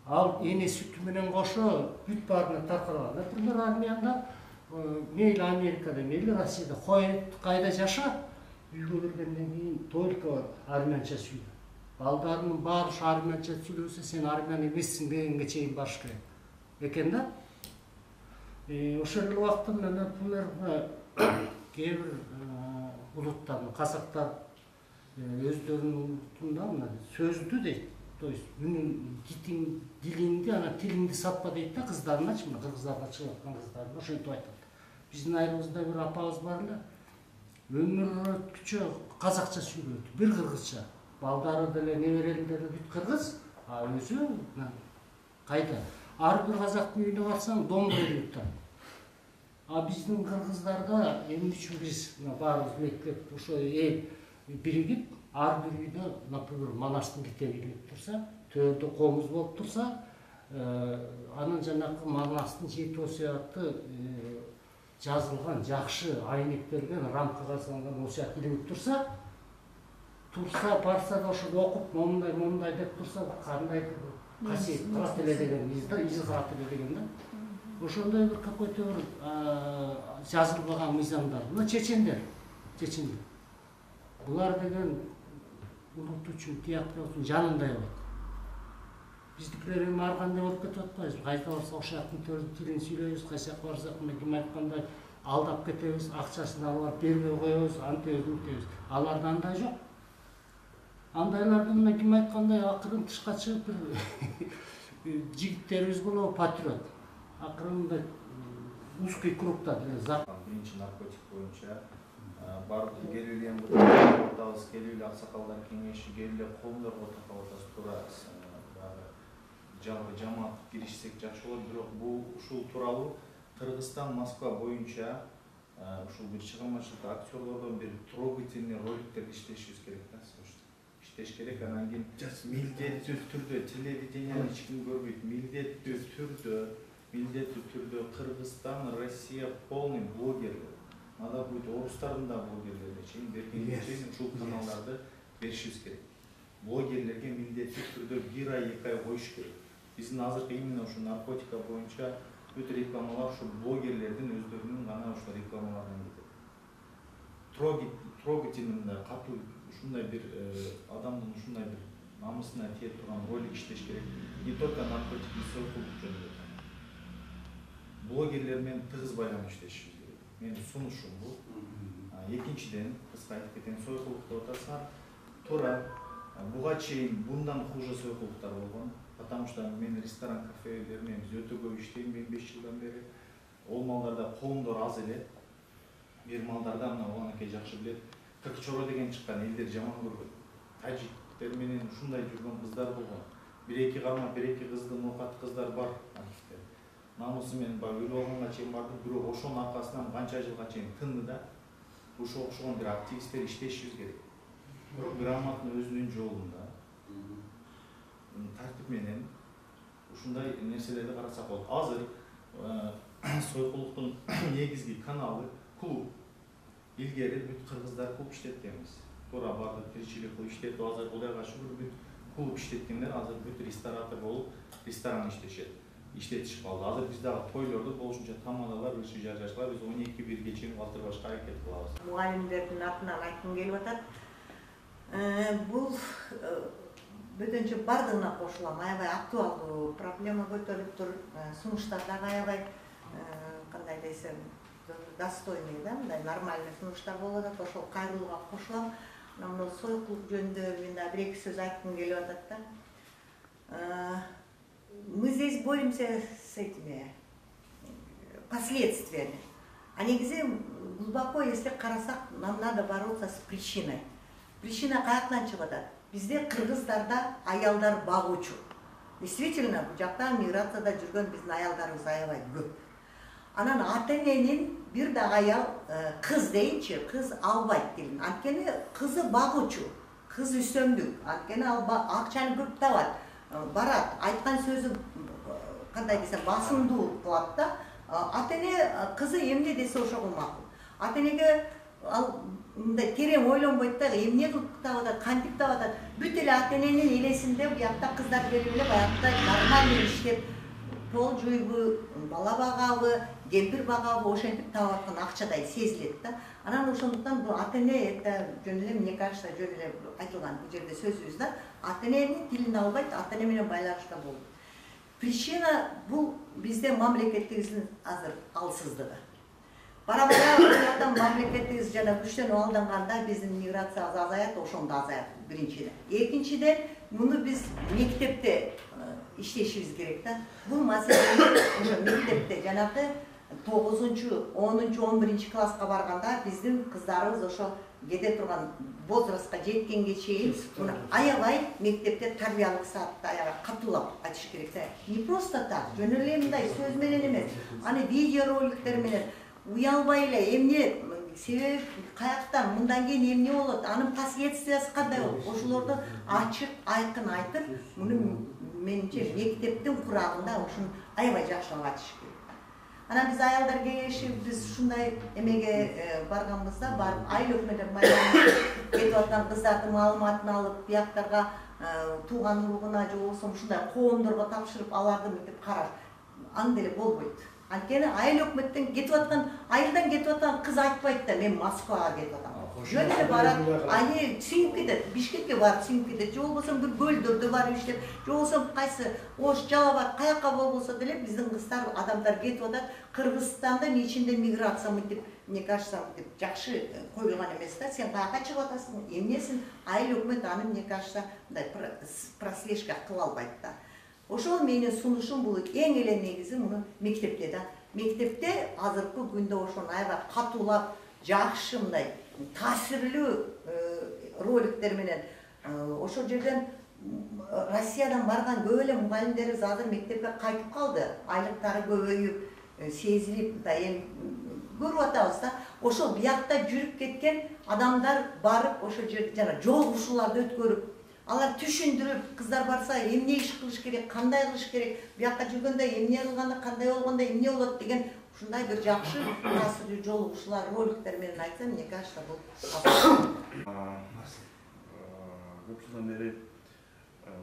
Ал эне сүтү менен кошо бүт баарына таркалган. Например, армяндар мейли Америкада, мейли Россияда коет, кайда жаша, үйгө келгенден кийин только армянча сүйлө. Балдарынын баары ушу армянча сүйлөсө, сен армян эмессиң дегенге чейин барыш керек экен да. Ошол эле убакта например, кээ бир улуттар, казактар өздөрүнүн улутунда сөздү дейт. То есть үнүн дилинди, ана тилиңди сатпа дейт да кыздарыначы, мына кыргыздарга чыгып аткан кыздарына ошентип айтат. Биздин айылыбызда бир апабыз бар эле. Өмүр өткүчө казакча сүйлөйт, бир кыргызча. Балдары деле, неберелери бүт кыргыз, а өзү кайда? Ар бир казактын үйүнө барсаң, домбура үйрөтөт. А биздин кыргыздарда эмне үчүн биз баарыбыз мектеп ошо эл биригип, ар бир үйдө, например, Манаштын китеби илип турса, төрдө комуз болуп турса, анын жанакы Манастын жети осуяты жазылган, жакшы айнек берген, рамкага салынган осуят илип турса, барса да ошону окуп, момундай деп турса, кандайдыр касиет кылат эле деген, изи кылат эле деген да. Ошондой бир какой-то бир жазылбаган мыйзамдар. Мына чечендер. Булар деген улут үчүн, тияктар үчүн жанындай болот. Биздикилер эми ар кандай болуп кетип атпайбызбы? Кайда барсак ошол тилин сүйлөйбүз, кайсак барсак мына ким айткандай алдап кетебиз, акчасын алып бербей коебуз, антебиз, мынтебиз. Аларда андай жок. Андайларды мына ким айткандай акырын тышка чыгып бир жигиттерибиз болобу, патриот. Акырын мындай узкий кругда биринчи наркотик боюнча бардык келип эле атабыз, келип эле аксакалдар кеңеши, келип эле коомдорго таркап атабыз, туура жалпы жамаат киришсек жакшы болот. Бирок ушул тууралуу Кыргызстан, Москва боюнча ушул бир чыгармачылык актерлордон бир трогательный роликтерди иштешибиз керек да. Иштеш керек, анан кийин милдеттүү түрдө телевидениени эч ким көрбөйт, милдеттүү түрдө Кыргызстан, Россия полный блогерлер. Надо будет орустардын да блогерлерine чейин бергенге чейин ушул каналдарды беришибиз керек. Блогерлерге милдеттүү түрдө 1 ай 2 ай коюш керек. Биздин азыркы именно ушу наркотика боюнча бүт рекламалар ушу блогерлердин өздөрүнүн гана ушу рекламаларынан кетет. Трогательный катуу ушундай бир адамдын ушундай бир намысына тие турган ролик иштеш керек. Не только наркотик, сойкулдук жөнүндө. Блогерлер менен тыгыз байланып иштешибиз керек. Менин сунушум бул. Экинчиден, кыска айтып кетем, сойкулдук деп атасыңар, туура буга чейин bundan хуже сойкулдуктар болгон. Потому что мен ресторан, кафелермен өтө көп иштейм, 5 жылдан бери. Ол малдарда коомдор аз эле. Бир малдарда мына Уланакей жакшы билет. Кыркчоро деген чыккан, элдер жаман көргөн. Тажиктер менен ушундай жүргөн кыздар болгон. 1-2 кармап, 1-2 кыздын окат кыздар бар архивде. Намысы менен өлүп алганга чейин барды, бирок ошонун аркасынан канча жылга чейин тынды да. Ушуга окшогон бир активисттер иштешибиз керек. Грамотно өзүнүн жолунда тартип менен ушундай нерселерди карасак болот. Азыр сойкулуктун негизги каналы клуб. Илгери бүт кыргыздар клуб иштеткенбиз. Туура бардык тиричилик кылып иштетип, азыр Кудайга шүгүр бүт клуб иштеткендер азыр бүт ресторатор болуп, ресторан иштешет. Иштетишип калды. Азыр биз дагы тойлорду болушунча тамадалар, ышык жашашкалар, биз 12-1 чейин калтырбашка аракет кылабыз. Мугалимдердин атынан айткым келип атат. Бул бөтөнчө бардыгына кошулам, аябай актуалдуу проблема көтөрүлүп тур. Сунуштар дагы аябай кандай десем, достойный да, мындай нормальный сунуштар болуп атат. Ошол кайрылууга кошулам. мына сойкулук жөнүндө мен да бир эки сөз айткым келип атат да. Мы здесь боремся с этими последствиями. А негизи глубоко, если карасак, нам надо бороться с причиной. Причина каяктан чыгып атат? Бизде кыргыздарда аялдар багуучу. Действительно, бул жакта миграцияда жүргөн биздин аялдарыбыз аябай көп. Анан ата-эненин бир да аял кыз дейинчи, кыз албайт келин. Анткени кызы багуучу, кыз үстөмдүк. Анткени ал акчаны көп табат, барат, айткан сөзү кандай десем басымдуу кылат да. Ата-эне кызы эмне десе ошого макул. Ата-энеге ал мындай терең ойлонбойт да, эмне кылып атат, кантип атат. Бүт эле ата-эненин элесинде буякта кыздар келип эле баягыдай нормальный иштеп, пол жуйбу, бала багабы, кемпир багабы ошентип таап аткан акчадай сезилет да. Анан ошондуктан бул ата-эне это жөн эле, мне кажется, жөн эле айтылган бул жерде сөзүбүз да. Ата-эненин тилин албайт, ата-эне менен байланышта болот. Причина бул бизде мамлекеттигибиздин азыр алсыздыгы. Бара-бара мамлекеттигибиз жана күчтөнүп алданганда биздин миграциябыз азаят, ошондо азаят биринчиден. Экинчиден, муну биз мектепте иштешибиз керек да. Бул маселени ошо мектепте жанагы 9-10, 11 класска барганда биздин кыздарыбыз ошо кете турган возрастка жеткенге чейин муну аябай мектепте тарбиялык саатта аябай катуулап айтыш керек да. Не просто так, жөн эле мындай сөз менен эмес, аны видео роликтер менен уялбай эле эмне себеп каяктан мындан кийин эмне болот, анын последствиясы кандай болот, ошолорду ачык айкын айтып, муну менимче мектептин курагында ушуну аябай жакшылап айтыш керек. Анан биз аялдар кеңеши биз ушундай эмеге барганбызда, барып айлык менен байланып кетип аткан кыздардын маалыматын алып, бияктарга тууган уругуна же болбосо ушундай коомдорго тапшырып, аларды мынтип караш. Андай эле болбойт. Анткени айыл өкмөттөн кетип аткан, айылдан кетип аткан кыз айтпайт да, мен Москвага кетип атам. Жөн эле барат, аны сиңип кетет, Бишкекке барып сиңип кетет, же болбосо бир көлдөрдө барып иштеп, же болбосо кайсы Ош, Жалал, каяка болбосо деле биздин кыздар, адамдар кетип атат. Кыргызстандын ичинде миграция мынтип, мне кажется, мынтип жакшы коюлган эмес да. Сен каяка чыгып атасың, эмнесин? Айыл өкмөт аны, мне кажется, мындай прослежка кыла албайт да. Ошол менин сунушум бул эң эле негизи муну мектепте да. Мектепте азыркы күндө ошону аябай катуулап, жакшы мындай таасирлүү роликтер менен ошол жерден Россиядан барган көп эле мугалимдерибиз азыр мектепке кайтып калды. Айлыктары көбөйүп, сезилип да эми көрүп атабыз да. Ошол биякта жүрүп кеткен адамдар барып ошол жерде жана жолугушууларды өткөрүп, алар түшүндүрүп, кыздар барса эмне иш кылыш керек, кандай кылыш керек, биякка жүргөндө эмне кылганда, кандай болгондо эмне болот деген ушундай бир жакшы таасирдүү жолугушуулар, роликтер менен айтса, мне кажется, бул көп жылдан бери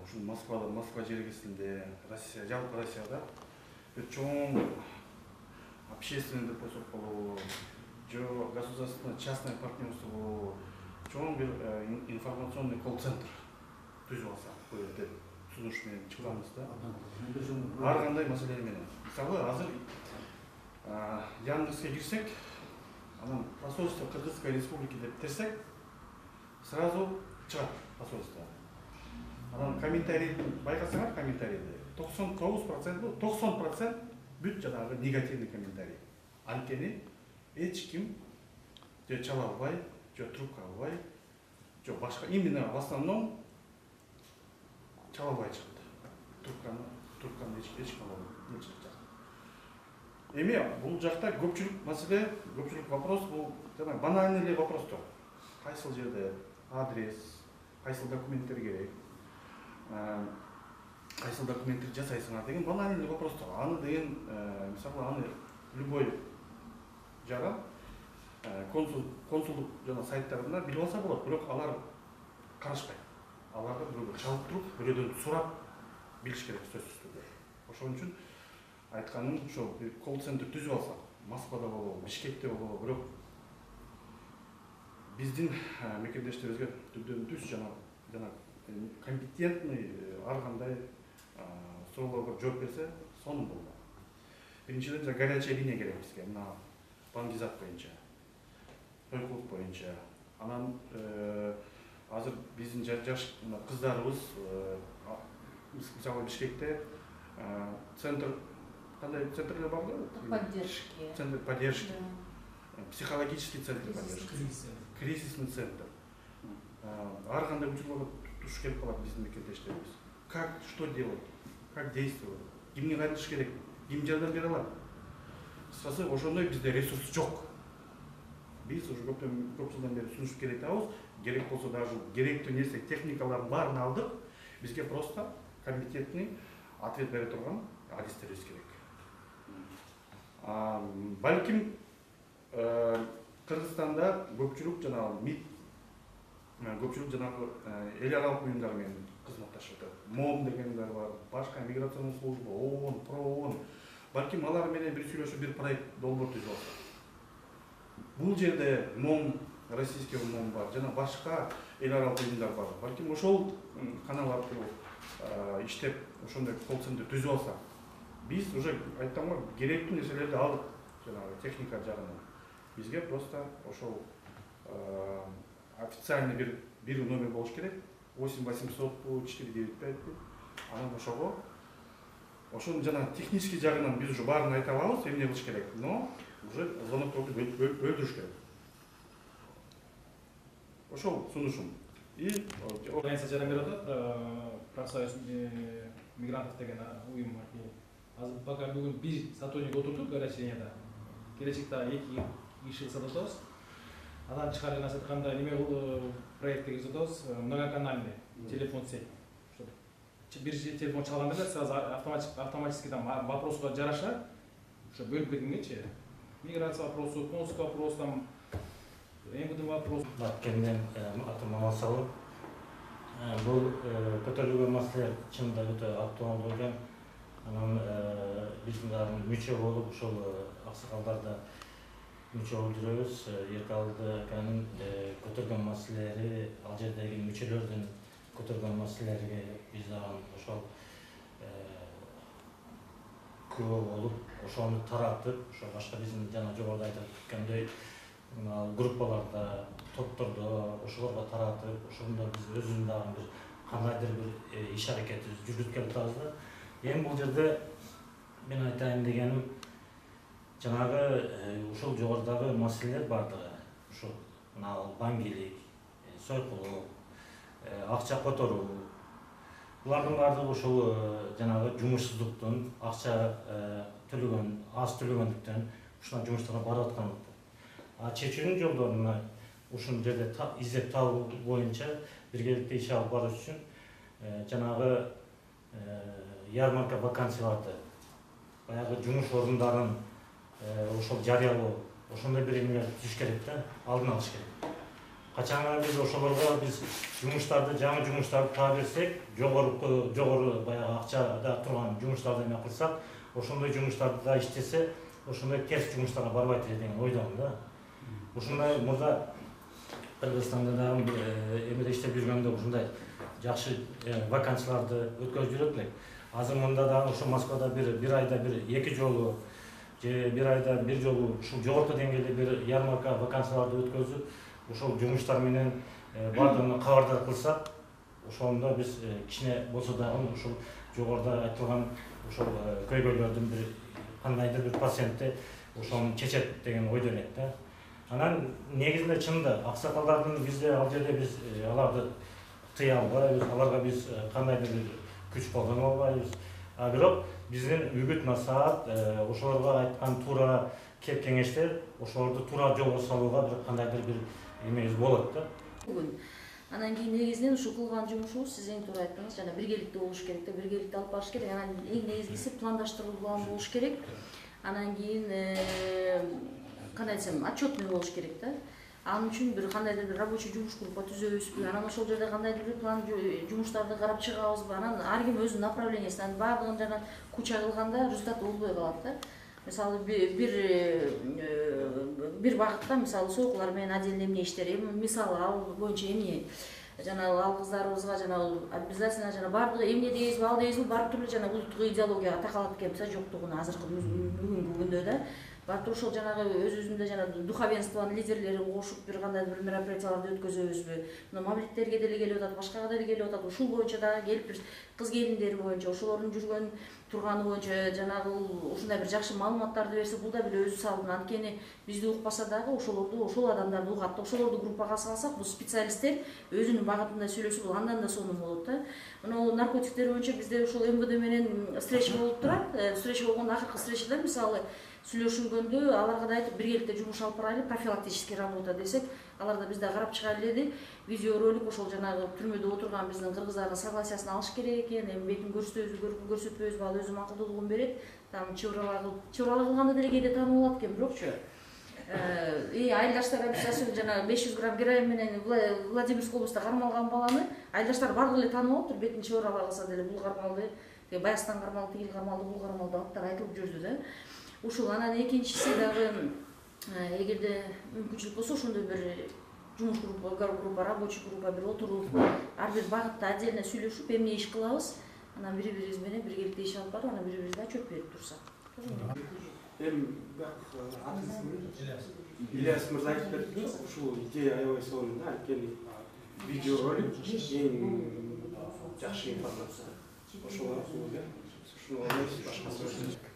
ушул Москва жергесинде, Россия, жалпы Россияда бир чоң общественный деп койсок болобу, же государственное частное партнерство болобу, чоң бир информационный колл-центр түзүп алсак деп сунуш менен чыгабыз да. Ар кандай маселе менен. Мисалы азыр Яндекске кирсек, анан посольство Кыргызской республики деп терсек, сразу чыгат посольство. Анан комментарийди байкасаңар, комментарийди 90% бүт жанагы негативный комментарий. Анткени эч ким же чала албай, же трубка албай, же башка именно в основном чала албай чыкты. Трубканы эч ким албай чыкты. Эми бул жакта көпчүлүк маселе, көпчүлүк вопрос бул жана банальный эле вопростор. Кайсыл жерде адрес, кайсыл документтер керек, кайсыл документтер жасайсыңар деген банальный вопростор. Аны деген, мисалы, аны любой жара консулдук жана сайттарында билип алса болот, бирок алар карашпайт. Аларды бирөө чалып туруп, бирөөдөн сурап билиш керек сөзсүз түрдө. Ошон үчүн айтканым ошо бир колл-центр түзүп алсак, Москвада болобу, Бишкекте болобу, бирок биздин мекендештерибизге түздөн-түз жана компетентный ар кандай суроолорго жооп берсе, сонун болот. Биринчиден горячая линия керек бизге, мына баңгизат боюнча, сойкулук боюнча. Анан азыр биздин жаш кыздарыбыз мисалы Бишкекте центр кандай центрлер бар да? Поддержки. Центр поддержки. Психологический центр поддержки. Кризисный центр. Ар кандай учурларга туш келип калат биздин мекендештерибиз. Как, что делать? Как действовать? Кимге кайтыш керек? Ким жардам бере алат? Кыскасы ошондой бизде ресурс жок. Биз уже көп жылдан бери сунуштук керек атабыз. Керек болсо даже керектүү нерсе техникалардын баарын алдык. Бизге просто комитетный ответ бере турган адистерибиз керек. Балким Кыргызстанда көпчүлүк жанагы МИД көпчүлүк жанагы эл аралык уюмдар менен кызматташып атат. МОМ дегендер бар, башка миграционный служба, ООН, ПРООН. Балким алар менен бир сүйлөшүп бир проект долбоор түзүп алса. Бул жерде МОМ, российский МОМ бар, жана башка эл аралык уюмдар бар. Балким ошол канал аркылуу иштеп, ошондой колл-центр түзүп алса, биз уже айттым го, керектүү нерселерди алып, жанагы техника жагынан. Бизге просто ошол официальный бир номер болуш керек. 8800 495. Анан ошого ошонун жана технический жагынан биз уже баарын айта алабыз, эмне кылыш керек, но уже звонокторду өлтүрүш керек. Ошол сунушум. И организация жардам берип атат, профсоюз мигрантов деген уюм бар. Азыр пока бүгүн бир сотрудник отурду горяченияда. Келечекте 2 киши кылсат атабыз. Анан чыгарып айтканда неме проектке киргизип атабыз, многоканальный телефон сеть. Бир телефон чалганда эле сразу автоматически там вопроско жараша ошо бөлүп кеткенгечи. Миграция вопросу, консулдук вопрос, там МВД вопрос. Баткенден атым Мамасалы. Бул көтөрүлгөн маселелер чынында өтө актуалдуу экен. Анан биздин дагы мүчө болуп ошол аксакалдарда мүчө болуп жүрөбүз. Эркалдыканын көтөргөн маселелери, ал жердеги мүчөлөрдүн көтөргөн маселелерге биз дагы ошол күбө болуп, ошону таратып, ошо башка биздин жана жогоруда айтып өткөндөй группаларда, топтордо ошолорго таратып, ошондо биз өзүбүздүн дагы бир кандайдыр бир иш аракетти жүргүзүп келип атабыз да. Эми бул жерде мен айтайын дегеним, жанагы ушул жогорудагы маселелер бардыгы, ушул баңгилик, сойкулук, акча которуу, булардын бардыгы ушул жанагы жумушсуздуктун, акча төлөгөн, аз төлөгөндүктөн ушундай жумуштарга барып аткандыктан. Чечүүнүн жолдоруна ушул жерде издеп табуу боюнча биргеликте иш алып барыш үчүн жанагы ярмарка вакансияларды, баягы жумуш орундарын ошол жарыялоо, ошондой бир эмелер түзүш керек да, алдын алыш керек. Качан гана биз ошолорго биз жумуштарды, жаңы жумуштарды таап берсек, жогору баягы акчада турган жумуштарды эме кылсак, ошондой жумуштарды да иштесе, ошондой терс жумуштарга барбайт эле деген ойдомун да. Ушундай мурда Кыргызстанда дагы эмеде иштеп жүргөндө ушундай жакшы вакансияларды өткөзүп жүрөт элек. Азыр мында дагы ошо Москвада бир айда эки жолу же бир айда бир жолу ушул жогорку деңгээлде бир ярмарка вакансияларды өткөзүп, ошол жумуштар менен баардыгына кабардар кылсак, ошондо биз кичине болсо дагы ушул жогоруда айтылган ошол көйгөйлөрдүн бир кандайдыр бир проценти ошону чечет деген ойдо элек да. Анан негизинде чынында аксакалдардын бизде ал жерде биз аларды тыя албайбыз, аларга биз кандайдыр бир күч колдоно албайбыз. Бирок биздин үгүт насаат, ошолорго айткан туура кеп кеңештер, ошолорду туура жолго салууга бир кандайдыр бир эмебиз болот да. Бүгүн анан кийин негизинен ушул кылган жумушубуз сиз эң туура айттыңыз, жана биргеликте болуш керек да, биргеликте алып барыш керек. Анан эң негизгиси пландаштырылган болуш керек. Анан кийин кандай десем, отчетный болуш керек да. Анын үчүн бир кандайдыр бир рабочий жумуш группа түзөбүзбү, анан ошол жерде кандайдыр бир план жумуштарды карап чыгабызбы, анан ар ким өзүнүн направлениясынан баардыгын жана куча кылганда результат болбой калат да. Мисалы бир багытта мисалы сойкулар менен отдельно эмне иштер, мисалы ал боюнча эмне жана ал кыздарыбызга жана обязательно жана баардыгы эмне дейбизби, ал дейбизби, баардык түрлүү жана улуттук идеологияга такалат экен, жоктугун азыркы бүгүнкү күндө да. барып туруп ошол жанагы өзүбүздүн жана духовенствонун лидерлерин кошуп бир кандайдыр бир мероприятияларды өткөзөбүзбү? Мына мавлиттерге деле келип атат, башкага деле келип атат. Ушул боюнча дагы келип бир кыз келиндери боюнча, ошолордун жүргөн турганы боюнча жанагы ушундай бир жакшы маалыматтарды берсе, бул да бир өзү салдын. Анткени бизди укпаса дагы ошол адамдарды угат. Ошолорду группага салсак, бул специалисттер өзүнүн багытында сүйлөшүп, бул андан да сонун болот да. Мына наркотиктер боюнча бизде ошол МВД менен встреча болуп турат. Встреча болгондо акыркы встречада мисалы сүйлөшүлгөндө аларга да айтып биргеликте жумуш алып барайлы, профилактический работа десек, алар да бизде карап чыгайлы деди. Видеоролик ошол жанагы түрмөдө отурган биздин кыргыздардын согласиясын алыш керек экен. Эми бетин көрсөтпөйбүзбү, ал өзү макулдуулугун берет. Там чыбырала кылганда деле кээде таанып алат экен, бирокчу айылдаштар обязательно жана 500 грамм героин менен Владимирский областта кармалган баланы айылдаштар бардыгы эле таанып алыптыр. Бетин чыбырала кылса деле бул кармалды, Баястан кармалды, тигил кармалды, бул кармалды аттар айтылып жүрдү да. Ушул анан экинчиси дагы эгерде мүмкүнчүлүк болсо ошондой бир жумуш группа, рабочий группа бир отуруп, ар бир багытта отдельно сүйлөшүп, эмне иш кылабыз, анан бири-бирибиз менен биргеликте иш алып барып, анан бири-бирибизге отчет берип турсак. Эми Ильяс мырза айтып берди, ушул идея аябай сонун да, анткени видеоролик эң жакшы информация. Ошол аркылуу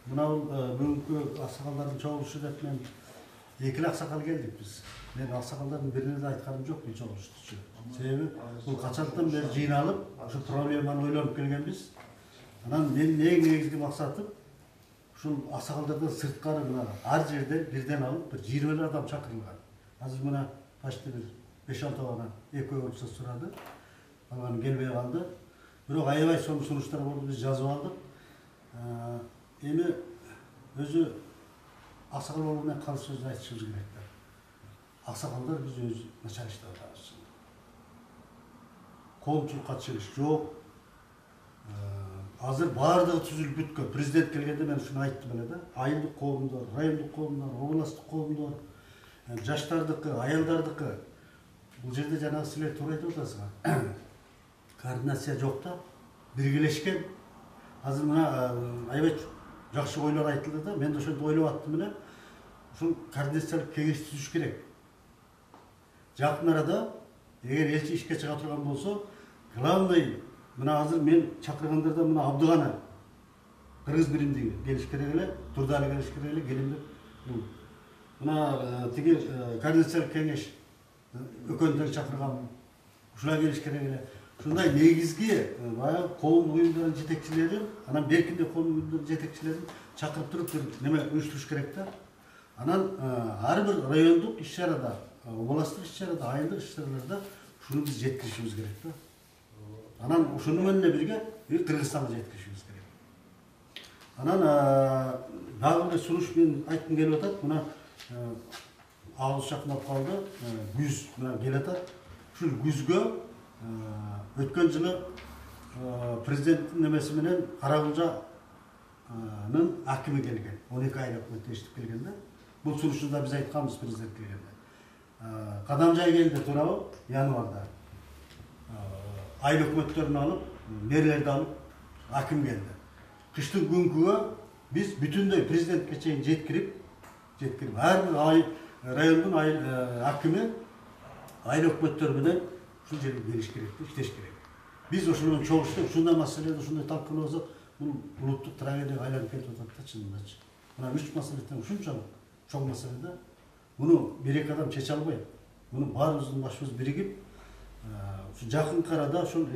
Мына бүгүнкү аксакалдардын чогулушу деп мен экиле аксакал келдик биз. Мен аксакалдардын бирине да айтканым жок бул чогулуштучу. Себеби бул качандын бери жыйналып, ушу проблеманы ойлонуп келгенбиз. Анан менин эң негизги максатым ушул аксакалдардан сырткары мына ар жерде бирден алып бир 20 адам чакырылган. Азыр мына почти бир 5-6 бана экөө болсо сурады. Алган келбей калды. Бирок аябай сонун сунуштар болду, биз жазып алдык. Эми өзү аксакал болуп менен калыс сөз айтышыбыз керек да. Аксакалдар биз өз начар иштеп атабыз. Коомчулукка чыгыш жок. Азыр баардыгы түзүлүп бүткөн. Президент келгенде мен ушуну айттым эле да. Айылдык коомдор, райондук коомдор, областтык коомдор, жаштардыкы, аялдардыкы. Бул жерде жанагы силер туура айтып атасыздар. Координация жок да. Биргелешкен. Азыр мына аябай жакшы ойлор айтылды да, мен да ошентип ойлоп аттым эле. Ушул координациялык кеңеш түзүш керек. Жакын арада эгер элчи ишке чыга турган болсо, главный мына азыр мен чакыргандарда мына Абдыгана кыргыз биримдиги келиш керек эле, Турдалы келиш керек эле, келин бул. Мына тиги координациялык кеңеш өкөндөр чакырган ушула келиш керек эле. Ушундай негизги баягы коом уюмдардын жетекчилерин, анан беркинде коом уюмдардын жетекчилерин чакырып туруп бир неме уюштуруш керек да. Анан ар бир райондук иш-чарада, областтык иш-чарада, айылдык иш-чараларда ушуну биз жеткиришибиз керек да. Анан ушуну менен бирге Кыргызстанга жеткиришибиз керек. Анан дагы бир сунуш мен айткым келип атат. Мына август жакындап калды, күз мына келе атат. Ушул күзгө өткөн жылы президенттин немеси менен Каракулжанын акими келген. 12 айлык өтөштүп келген да. Бул сунушта биз айтканбыз президент келгенде. Кадамжай келди туурабы? Январда. Айыл өкмөттөрүн алып, мэрлерди алып, аким келди. Кыштын күнгүгө биз бүтүндөй президентке чейин жеткирип, ар бир райондун акими айыл өкмөттөрү менен ушул жерге келиш керек, иштеш керек. Биз ошол менен чогулуштук, ушундай маселеде ушундай талкууласак, бул улуттук трагедияга айланып кетип атат да чынындачы. Мына 3 маселеден ушунчалык чоң маселеде муну бир-эки адам чече албайт. Муну баарыбыздын башыбыз биригип, ушу жакынкы арада ушул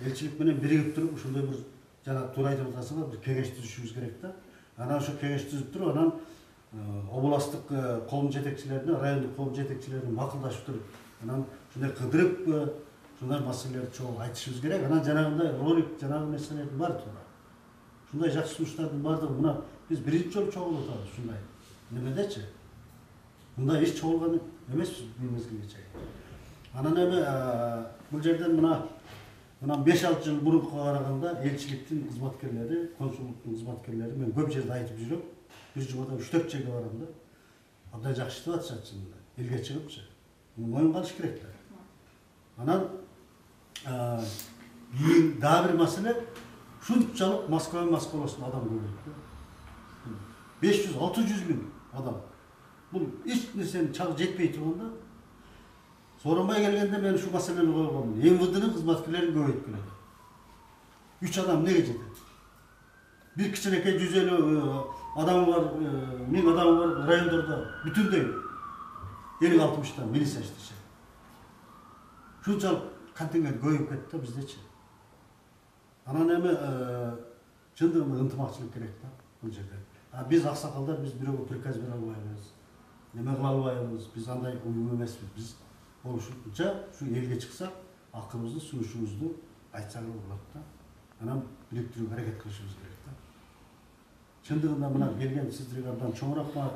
элчилик менен биригип туруп, ушундай бир жана туура айтып атасыңар, бир кеңеш түзүшүбүз керек да. Анан ошо кеңеш түзүп туруп, анан областтык коом жетекчилерине, райондук коом жетекчилерине макулдашып туруп, анан ушундай кыдырып, ушундай маселелерди чогуу айтышыбыз керек. Анан жанагындай ролик, жанагы нерселердин баары туура. Ушундай жакшы сунуштардын баардыгы мына биз биринчи жолу чогулуп атабыз ушундай. Немедечи? Мындай эч чогулган эмеспиз бул мезгилге чейин. Анан эми бул жерден мына 5-6 жыл мурункуга караганда элчиликтин кызматкерлери, консулдуктун кызматкерлери мен көп жерде айтып жүрөм. Бир жумада 3-4 жерге барам да. Абдан жакшы иштеп атышат чынында. Элге чыгыпчы. Моюнга алыш керек да. Анан кийин дагы бир маселе, ушунчалык Москва Москваласын адам көрөт. 500-600 bin adam. Bu hiç nersenin çağı jetpey turganda. Soranmay gelgende men şu masaleni koyup MVD'nin hizmetçilerini göbeytip keledi. 3 adam ne geçedi? Bir kiçineke 150 adam var, 1000 adam var rayonlarda. Bütün değil. 50-60'dan milisiya işte. Şunçalık kontingent koyup ketdi bizdeçi. Anan emi çındırma ынтымакчылык керек да бұл жерде. Biz аксакалдар biz бирөөгө приказ бере албайбыз. Неме кыла албайбыз. Biz андай уюм эмеспиз. Biz болушунча şu элге чыксак, акылыбызды, сунушубузду айтсак болот да. Анан бириктирүүгө аракет кылышыбыз керек да. Чындыгында мына келген сиздерге абдан чоң рахмат.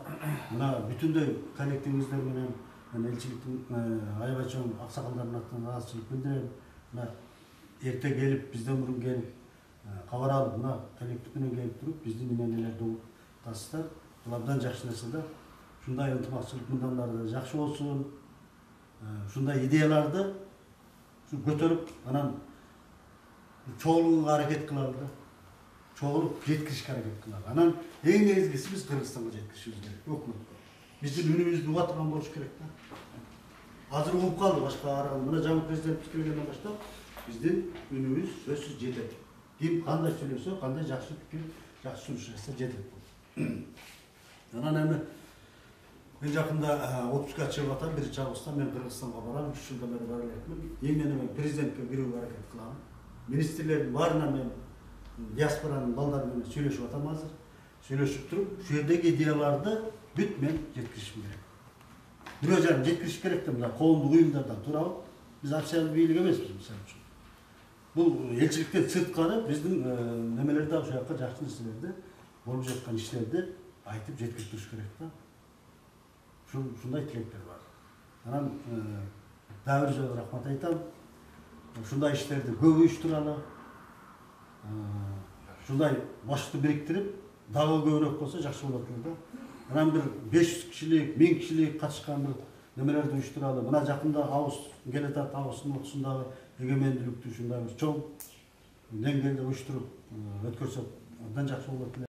Мына бүтүндөй коллективиңиздер менен мен элчиликтин аябай чоң аксакалдардын атынан ыраазычылык билдирем. Мына эрте келип, бизден мурун келип, кабар алып, мына коллектив менен келип туруп, биздин эмнелерди уктасыздар. Бул абдан жакшы нерсе да. Ушундай ынтымакчылык мындан ары жакшы болсун. Ушундай идеяларды көтөрүп, анан чогулууга аракет кылалы да. Чогулуп жеткиришке аракет кылалы. Анан эң негизгиси биз Кыргызстанга жеткиришибиз керек. Өкмөткө. Биздин үнүбүздү уга турган болуш керек да. Азыр угуп калды башка араган. Мына жаңы президент келгенден баштап биздин үнүбүз сөзсүз жетет. Ким кандай сүйлөсө, кандай жакшы пикир, жакшы сунуш жасаса жетет. Анан эми мен жакында отпускка чыгып атам, 1-августта мен Кыргызстанга барам, 3 жылдан бери бара элекмин. Эми мен президентке кирүүгө аракет кылам. Министрлердин баарына мен диаспоранын балдары менен сүйлөшүп атам азыр. Сүйлөшүп туруп, ушул жердеги идеяларды бүт мен жеткиришим керек. Бирөө жагын жеткириш керек да, мына коомдук уюмдардан турабы. Биз общественный бийлик эмеспиз, мисалы үчүн. Бул элчиликтен сырткары биздин немелерди ошол жака жакшы нерселерди, болуп жаткан иштерди айтып жеткирип туруш керек да. Ушундай тилектер бар. Анан дагы бир жолу рахмат айтам. Ушундай иштерди көп уюштуралы. Ушундай башты бириктирип, дагы көбүрөөк болсо жакшы болот эле да. Анан бир 500 кишилик, 1000 кишилик катышкан бир немелерди уюштуралы. Мына жакында август келатат, августтун 30-сындагы эгемендүүлүктү ушундай бир чоң деңгээлде уюштуруп өткөрсөк абдан жакшы болот эле.